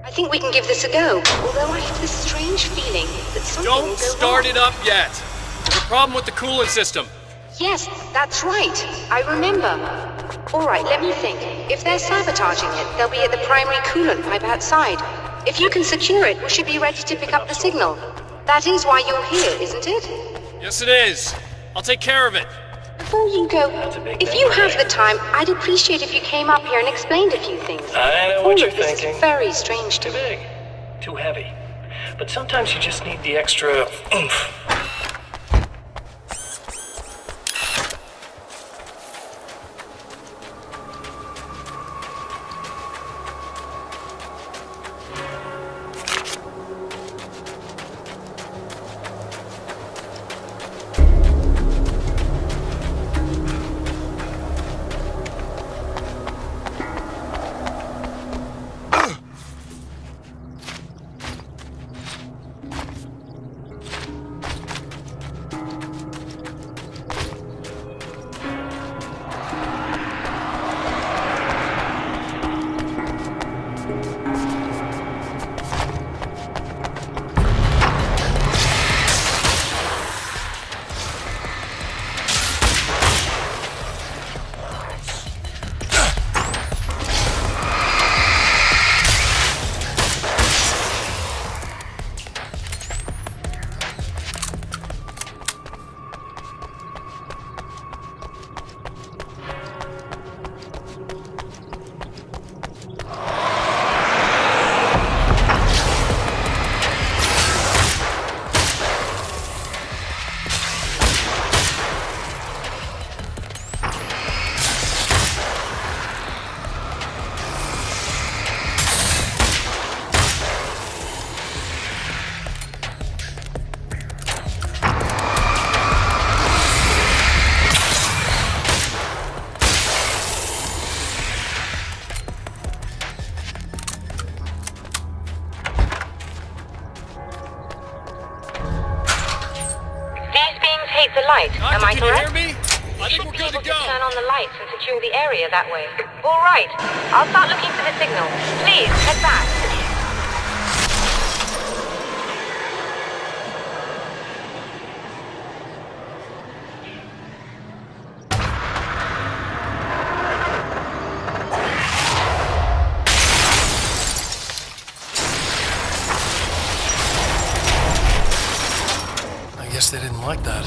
I think we can give this a go, although I have this strange feeling that something will Don't go start wrong. it up yet. The Problem with the coolant system. Yes, that's right. I remember. Alright, let me think. If they're sabotaging it, they'll be at the primary coolant pipe outside. If you can secure it, we should be ready to pick up the signal. That is why you're here, isn't it? Yes, it is. I'll take care of it. Before you go, if you have the time, I'd appreciate if you came up here and explained a few things. I know what you're All of this thinking. is very strange to Too me. big. Too heavy. But sometimes you just need the extra oomph. Hate the light, am I Can correct? you hear me? I think we're good to Able to go. turn on the lights and secure the area that way. All right, I'll start looking for the signal. Please, head back. I guess they didn't like that.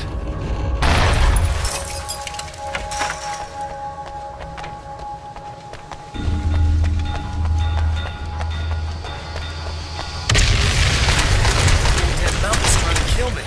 That mountain's trying to kill me.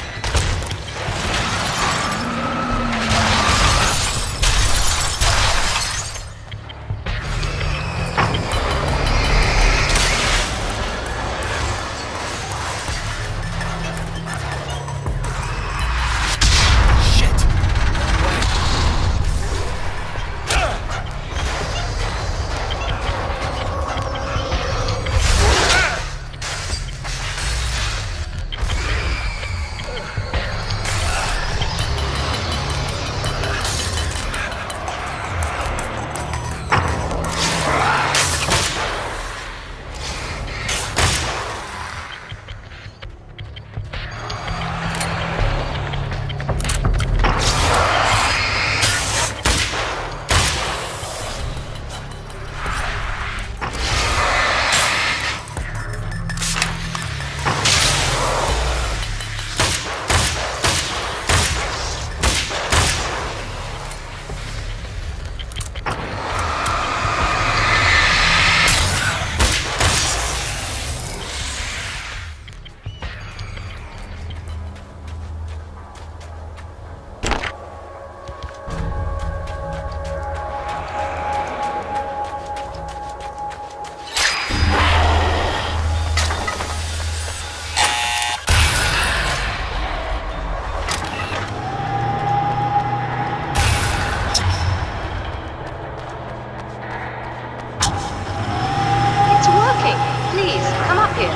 It's working. Please, come up here.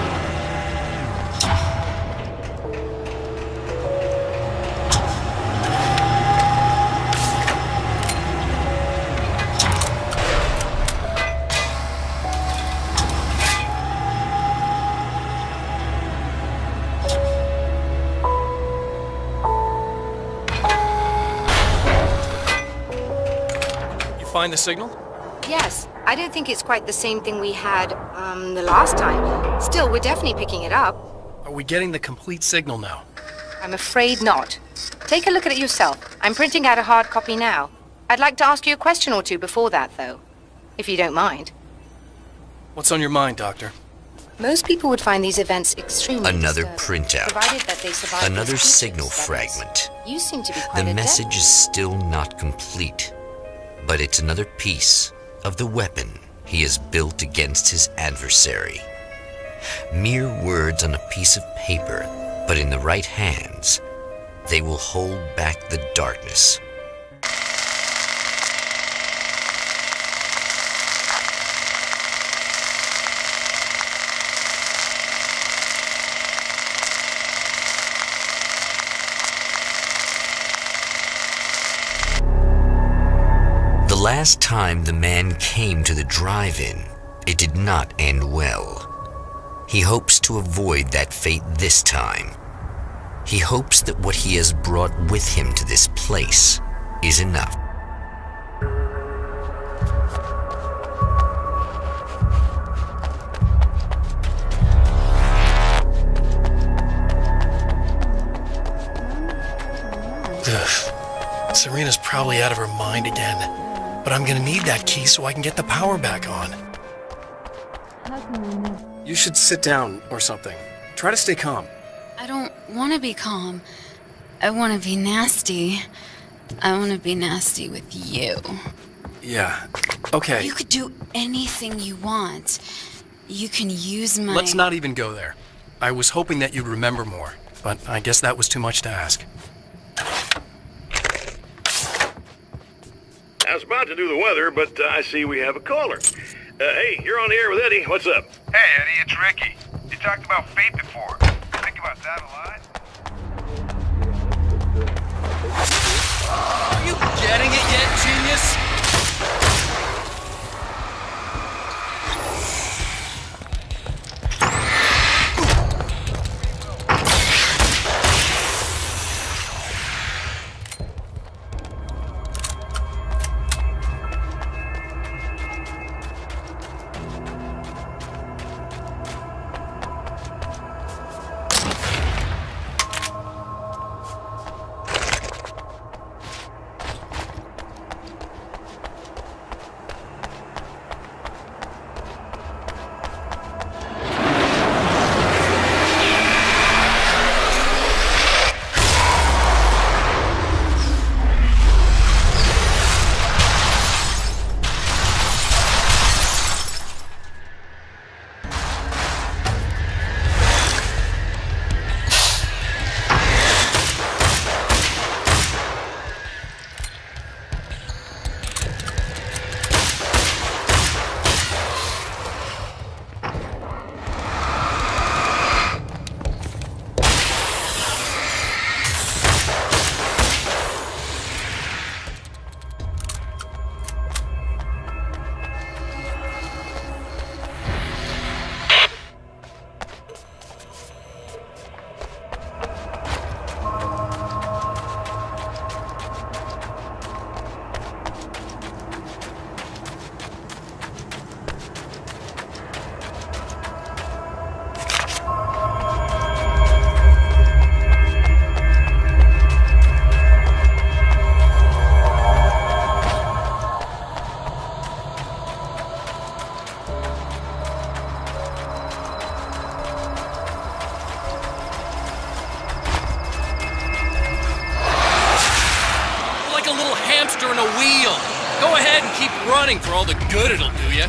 find the signal? Yes, I don't think it's quite the same thing we had, the last time. Still, we're definitely picking it up. Are we getting the complete signal now? I'm afraid not. Take a look at it yourself. I'm printing out a hard copy now. I'd like to ask you a question or two before that, though. If you don't mind. What's on your mind, Doctor? Most people would find these events extremely Another disturbing, printout. provided that they survive Another these signal features, that is. fragment. You seem to be The quite adept. message is still not complete, but it's another piece of the weapon he has built against his adversary. Mere words on a piece of paper, but in the right hands, they will hold back the darkness. The last time the man came to the drive-in, it did not end well. He hopes to avoid that fate this time. He hopes that what he has brought with him to this place is enough. Ugh. Serena's probably out of her mind again. But I'm gonna need that key so I can get the power back on. You should sit down or something. Try to stay calm. I don't want to be calm. I want to be nasty. I want to be nasty with you. Yeah, okay. You could do anything you want. You can use my... Let's not even go there. I was hoping that you'd remember more, but I guess that was too much to ask. I was about to do the weather, but I see we have a caller. Hey, you're on the air with Eddie. What's up? Hey, Eddie, it's Ricky. You talked about fate before. Think about that a lot? Are you getting it yet, genius? In a wheel. Go ahead and keep running for all the good it'll do you.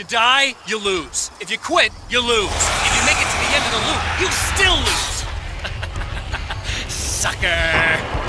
die, you lose. If you quit, you lose. If you make it to the end of the loop, you still lose. Sucker!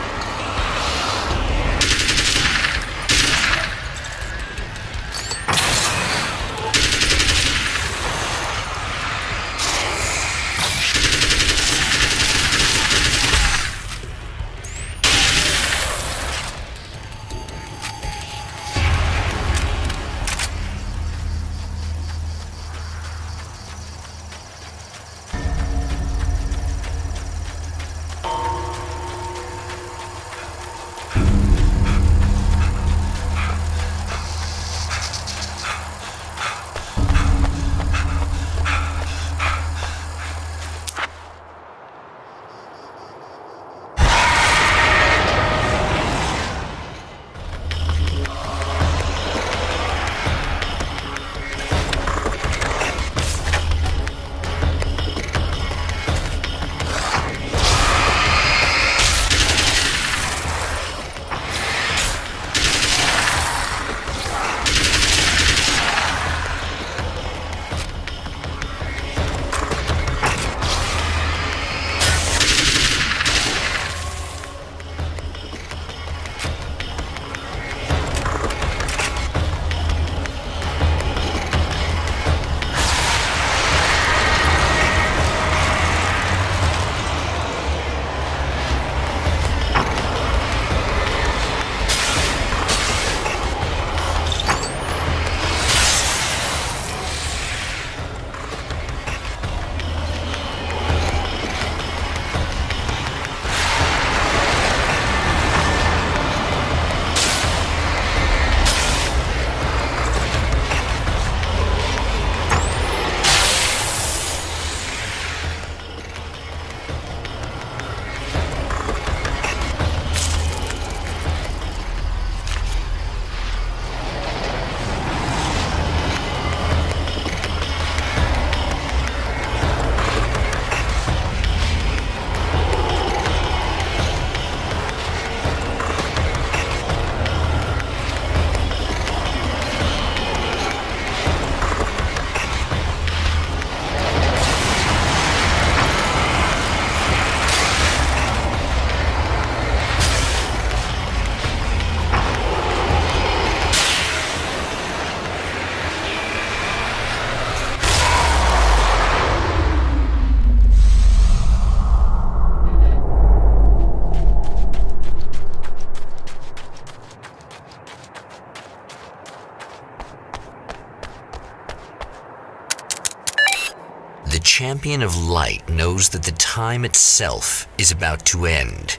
The champion of light knows that the time itself is about to end.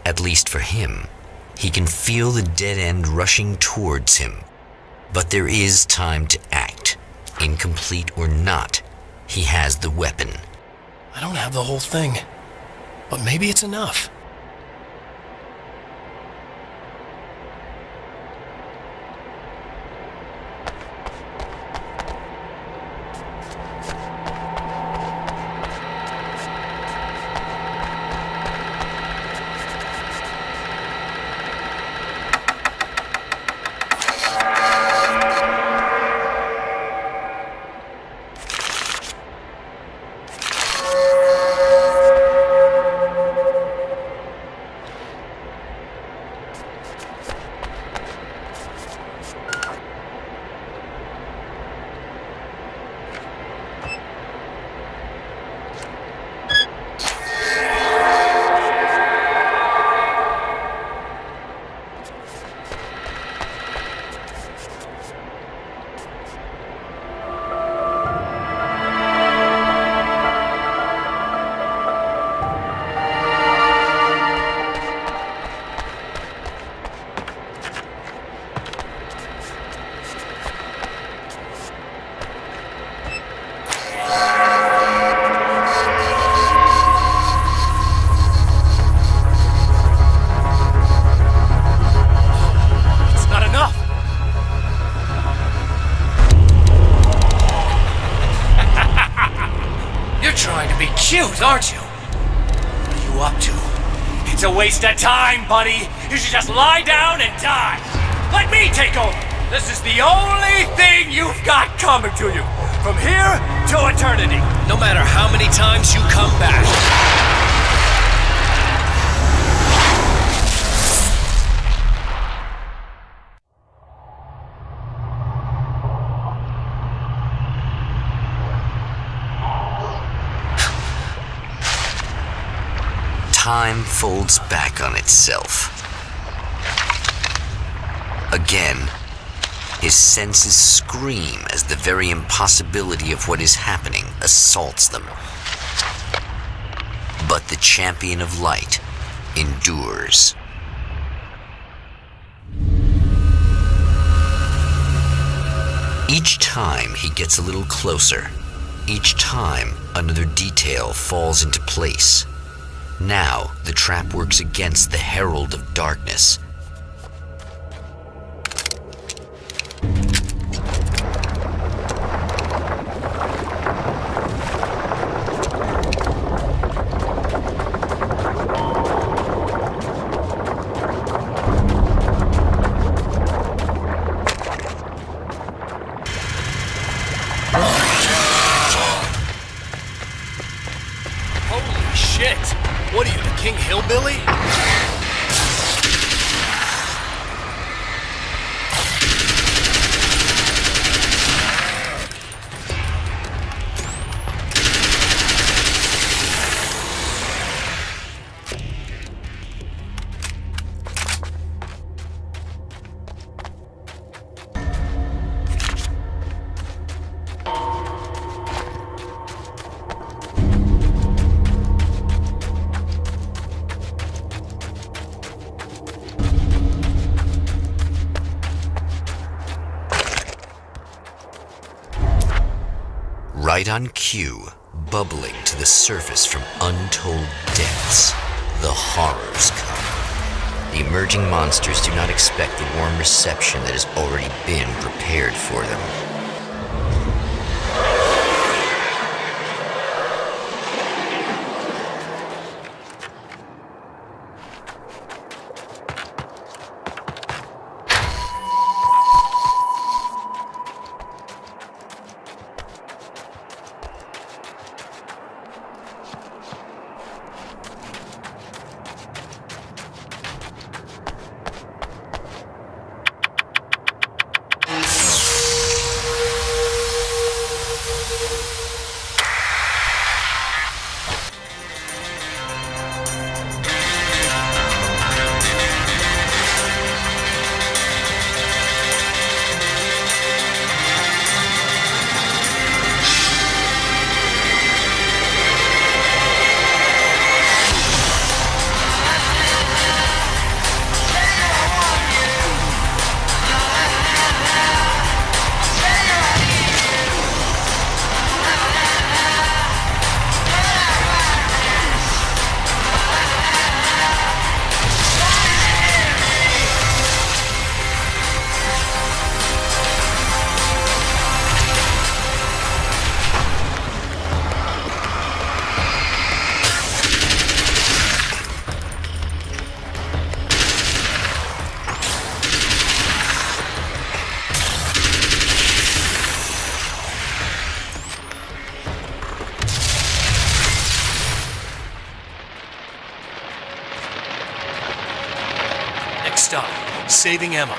At least for him. He can feel the dead end rushing towards him. But there is time to act. Incomplete or not, he has the weapon. I don't have the whole thing, but maybe it's enough. Cute, aren't you? What are you up to? It's a waste of time, buddy. You should just lie down and die. Let me take over. This is the only thing you've got coming to you. From here to eternity. No matter how many times you come back. Time folds back on itself. Again, his senses scream as the very impossibility of what is happening assaults them. But the champion of light endures. Each time he gets a little closer. Each time another detail falls into place. Now the trap works against the herald of darkness. Holy shit! What are you, the King Hillbilly? Right on cue, bubbling to the surface from untold depths, the horrors come. The emerging monsters do not expect the warm reception that has already been prepared for them. Next stop, saving Emma.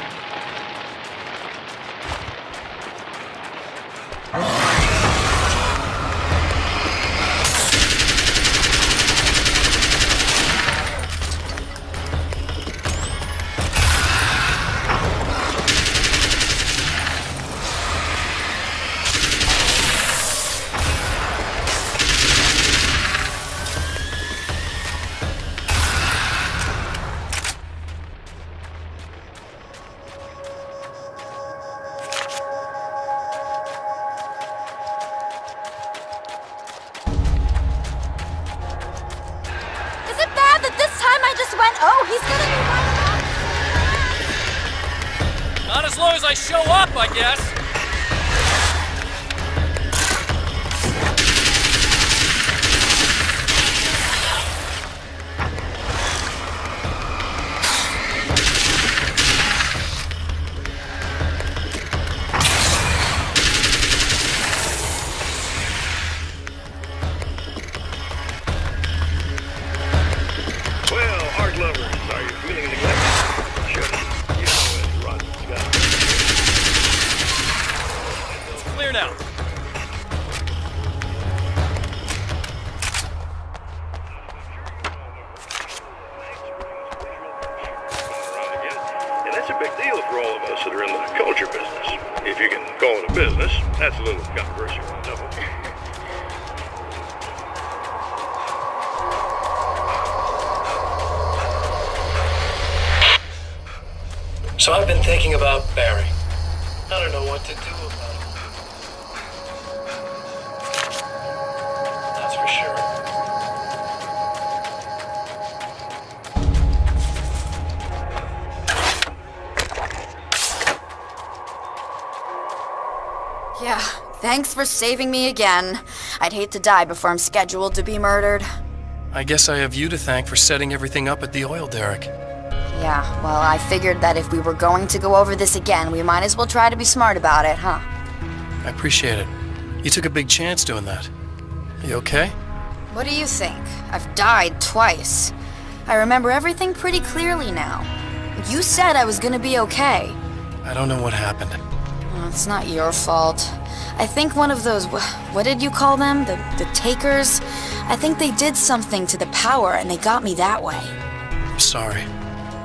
Oh, he's gonna be Not as long as I show up, I guess. So I've been thinking about Barry. I don't know what to do about him. That's for sure. Yeah, thanks for saving me again. I'd hate to die before I'm scheduled to be murdered. I guess I have you to thank for setting everything up at the oil derrick. Yeah, well, I figured that if we were going to go over this again, we might as well try to be smart about it, huh? I appreciate it. You took a big chance doing that. You okay? What do you think? I've died twice. I remember everything pretty clearly now. You said I was gonna be okay. I don't know what happened. Well, it's not your fault. I think one of those, what did you call them? The takers? I think they did something to the power and they got me that way. I'm sorry.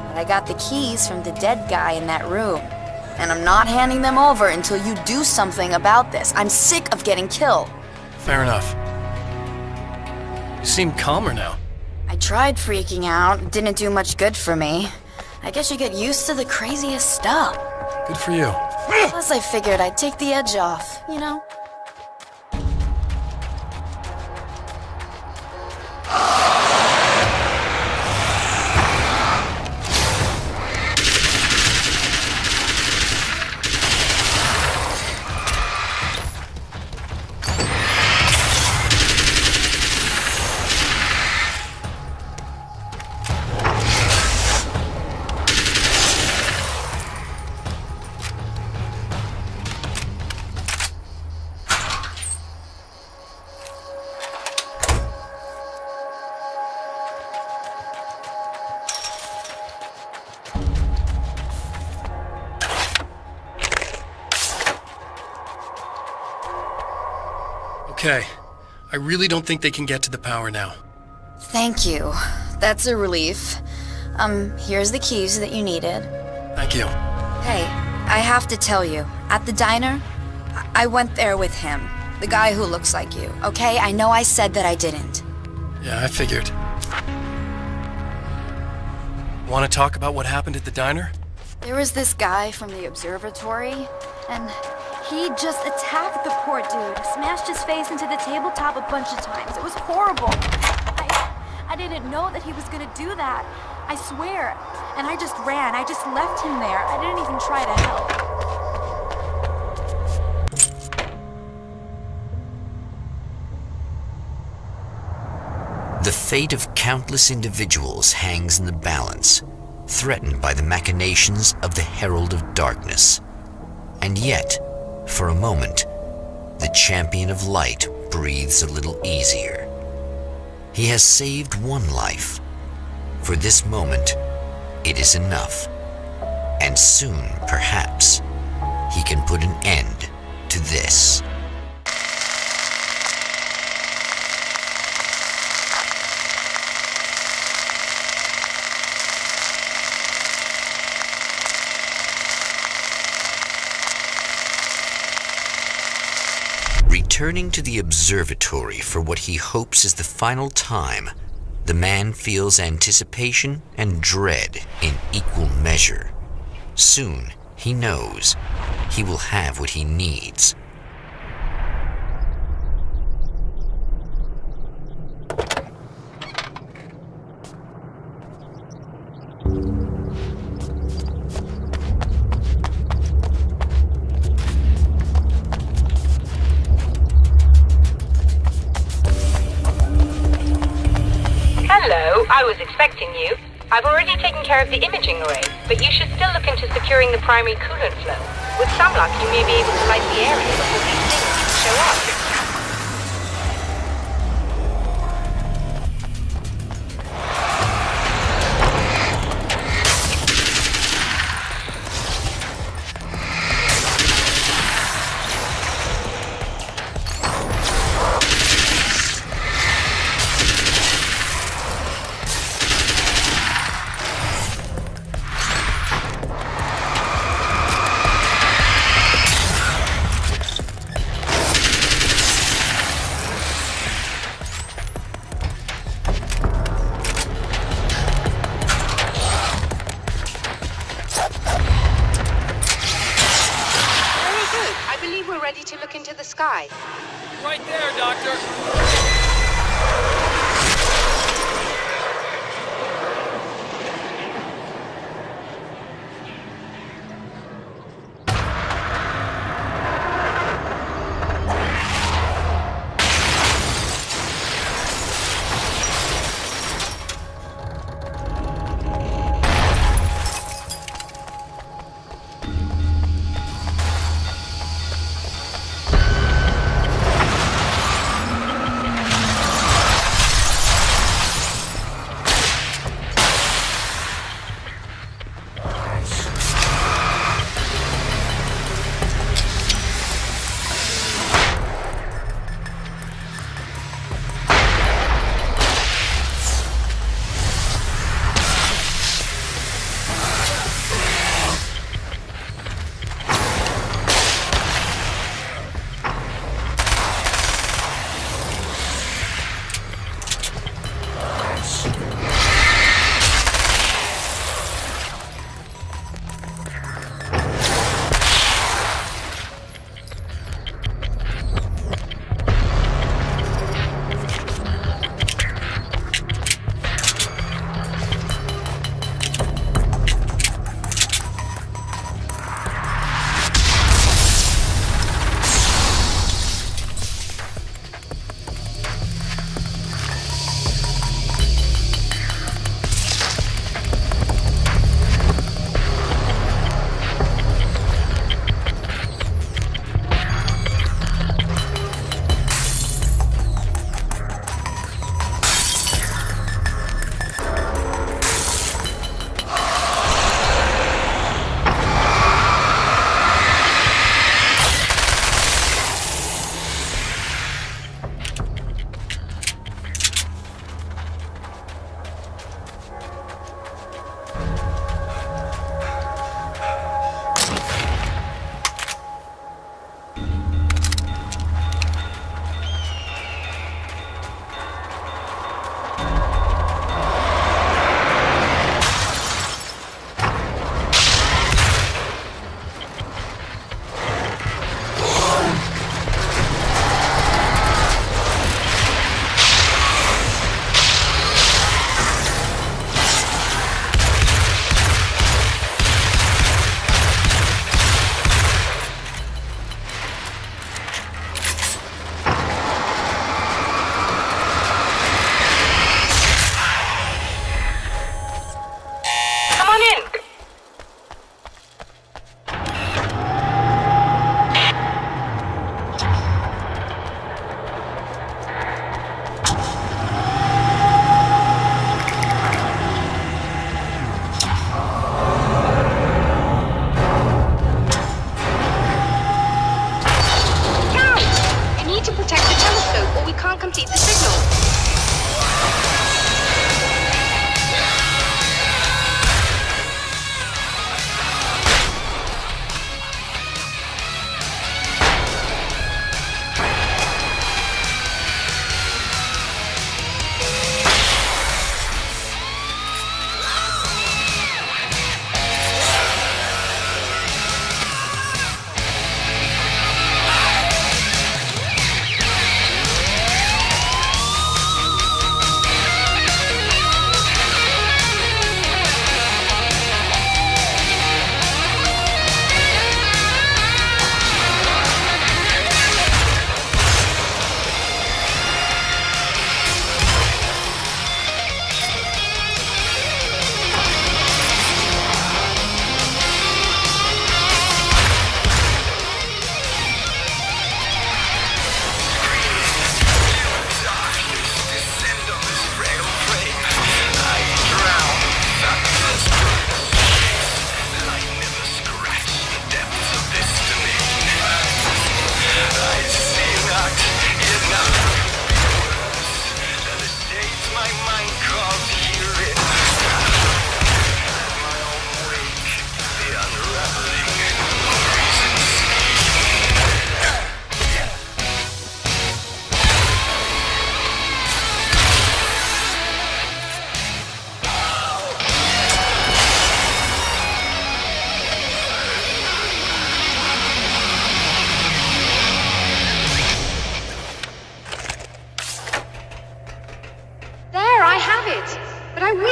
But I got the keys from the dead guy in that room. And I'm not handing them over until you do something about this. I'm sick of getting killed. Fair enough. You seem calmer now. I tried freaking out. It didn't do much good for me. I guess you get used to the craziest stuff. Good for you. Plus, I figured I'd take the edge off, you know? Okay. I really don't think they can get to the power now. Thank you. That's a relief. Here's the keys that you needed. Thank you. Hey, I have to tell you, at the diner, I went there with him. The guy who looks like you, okay? I know I said that I didn't. Yeah, I figured. Want to talk about what happened at the diner? There was this guy from the observatory, and he just attacked the poor dude, smashed his face into the tabletop a bunch of times. It was horrible. I didn't know that he was gonna do that. I swear. And I just ran. I just left him there. I didn't even try to help. The fate of countless individuals hangs in the balance, threatened by the machinations of the Herald of Darkness. And yet, for a moment, the Champion of Light breathes a little easier. He has saved one life. For this moment, it is enough. And soon, perhaps, he can put an end to this. Returning to the observatory for what he hopes is the final time, the man feels anticipation and dread in equal measure. Soon, he knows he will have what he needs. Hello, I was expecting you. I've already taken care of the imaging array, but you should still look into securing the primary coolant flow. With some luck, you may be able to light the area before these things show up. nearby. Right there, Doctor.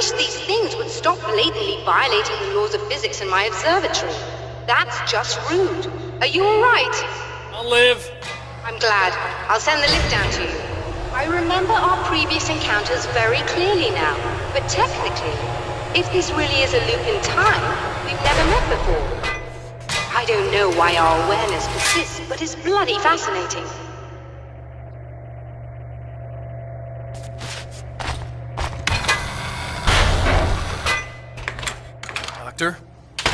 wish these things would stop blatantly violating the laws of physics in my observatory. That's just rude. Are you alright? I'll live. I'm glad. I'll send the lift down to you. I remember our previous encounters very clearly now, but technically, if this really is a loop in time, we've never met before. I don't know why our awareness persists, but it's bloody fascinating. Doctor?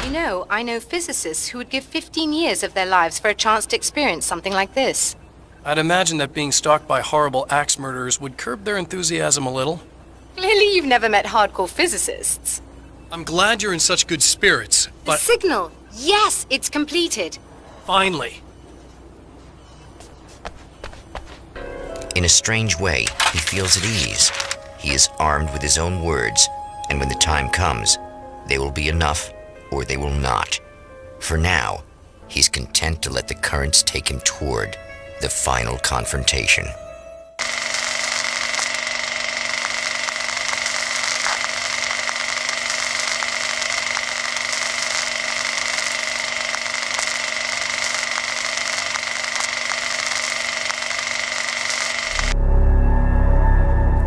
You know, I know physicists who would give 15 years of their lives for a chance to experience something like this. I'd imagine that being stalked by horrible axe murderers would curb their enthusiasm a little. Clearly you've never met hardcore physicists. I'm glad you're in such good spirits, The but signal! Yes, it's completed. finally. In a strange way, he feels at ease. He is armed with his own words, and when the time comes, they will be enough or they will not. For now, he's content to let the currents take him toward the final confrontation.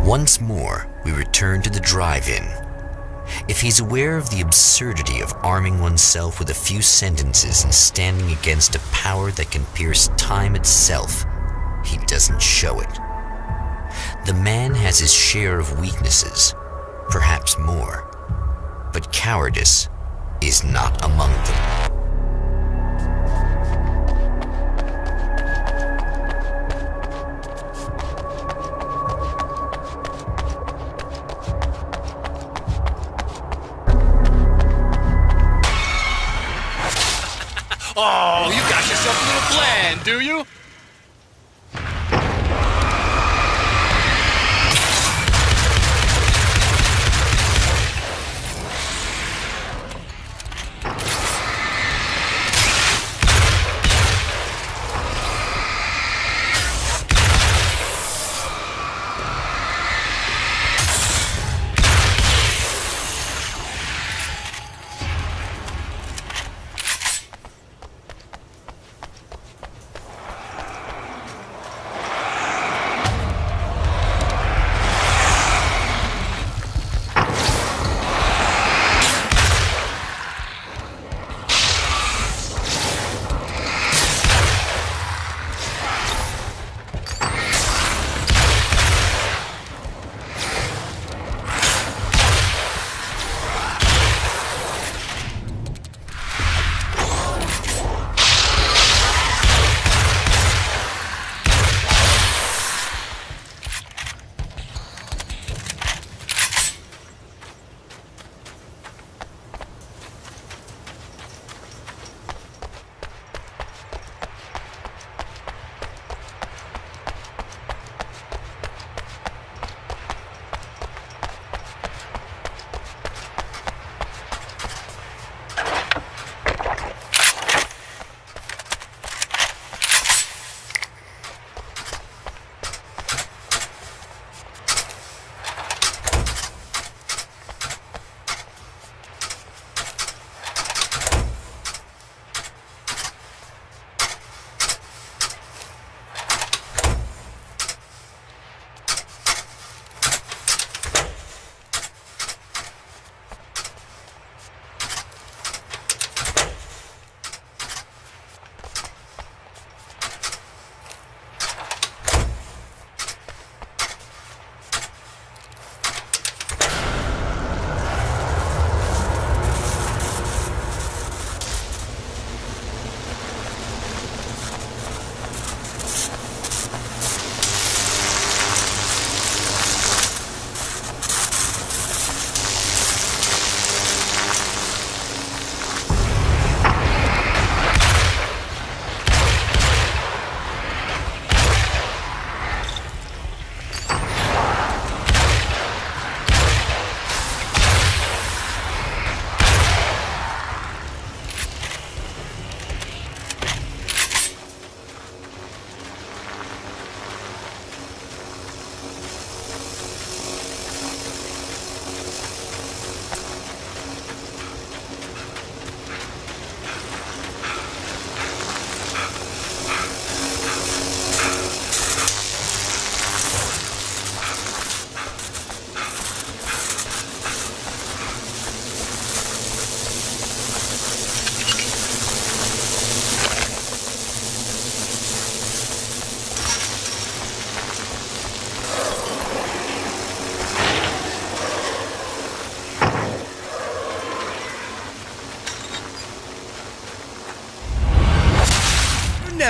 Once more, we return to the drive-in. If he's aware of the absurdity of arming oneself with a few sentences and standing against a power that can pierce time itself, he doesn't show it. The man has his share of weaknesses, perhaps more, but cowardice is not among them. Oh, you got yourself a little plan, do you?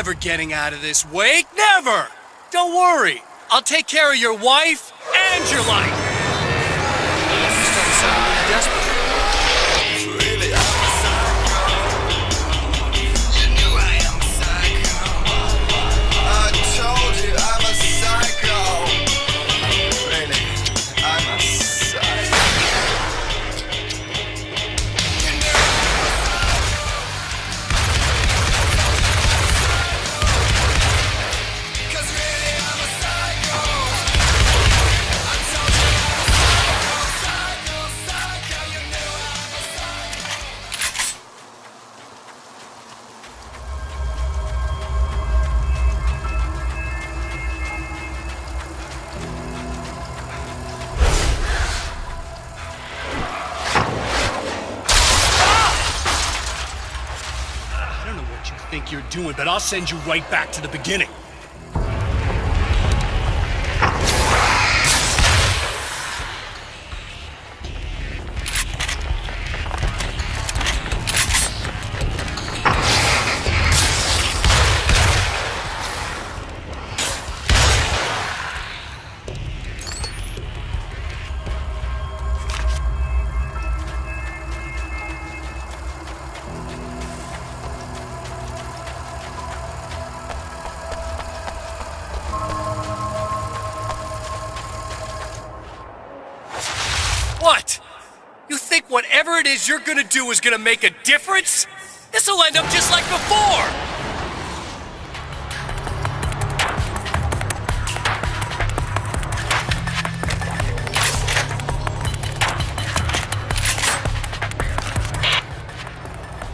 never getting out of this, Wake. Never! Don't worry. I'll take care of your wife and your life. You started sounding really desperate. Think you're doing, but I'll send you right back to the beginning. What? You think whatever it is you're gonna do is gonna make a difference? This'll end up just like before!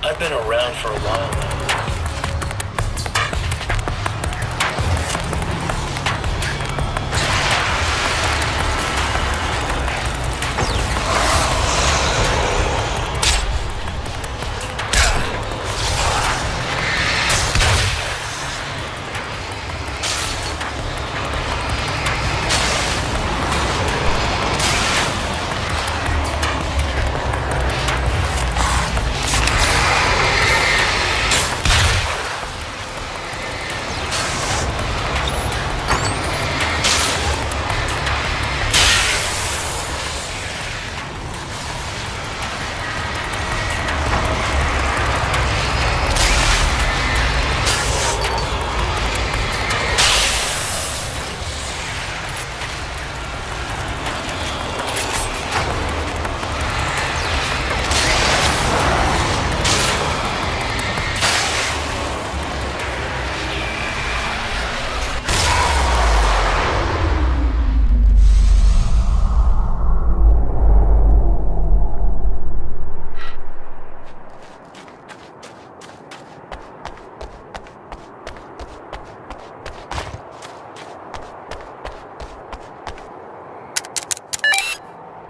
I've been around for a while now.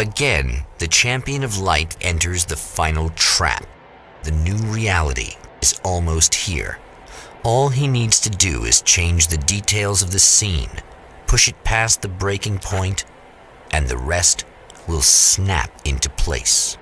Again, the champion of light enters the final trap. The new reality is almost here. All he needs to do is change the details of the scene, push it past the breaking point, and the rest will snap into place.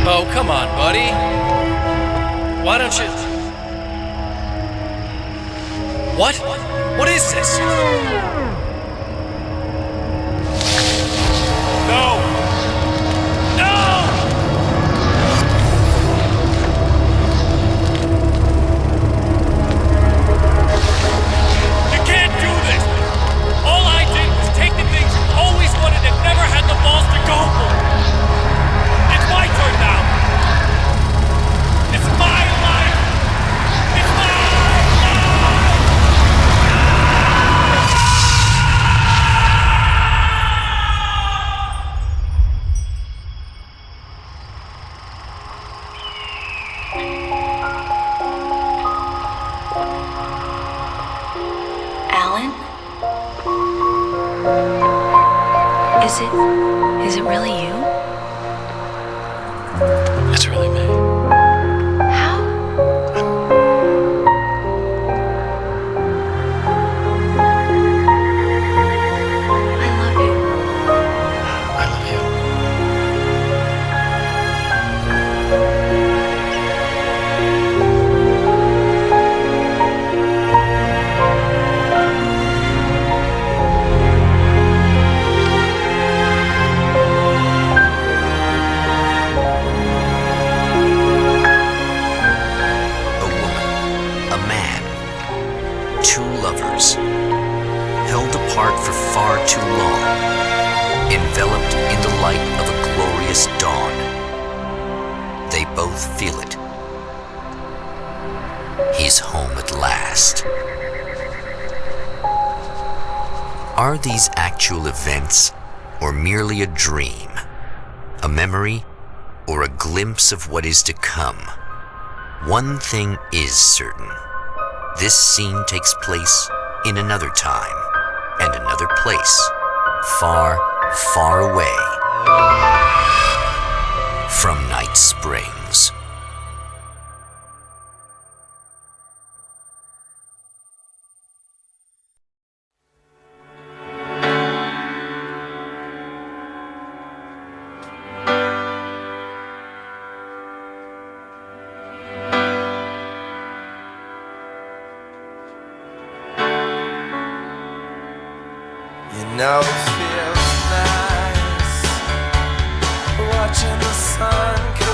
Oh, come on, buddy. Why don't you... What? What is this? No! No! You can't do this! All I did was take the things you always wanted and never had the balls to go for. It's my turn now. It's my life. It's my life. Alan? Is it really you? It's really me. How? I love you. I love you. A woman, a man, two lovers, held apart for far too long, enveloped in the light of a glorious dawn. They both feel it. He's home at last. Are these actual events, or merely a dream? A memory, or a glimpse of what is to come? One thing is certain. This scene takes place in another time and another place, far, far away from Night Springs. You know it feels nice watching the sun come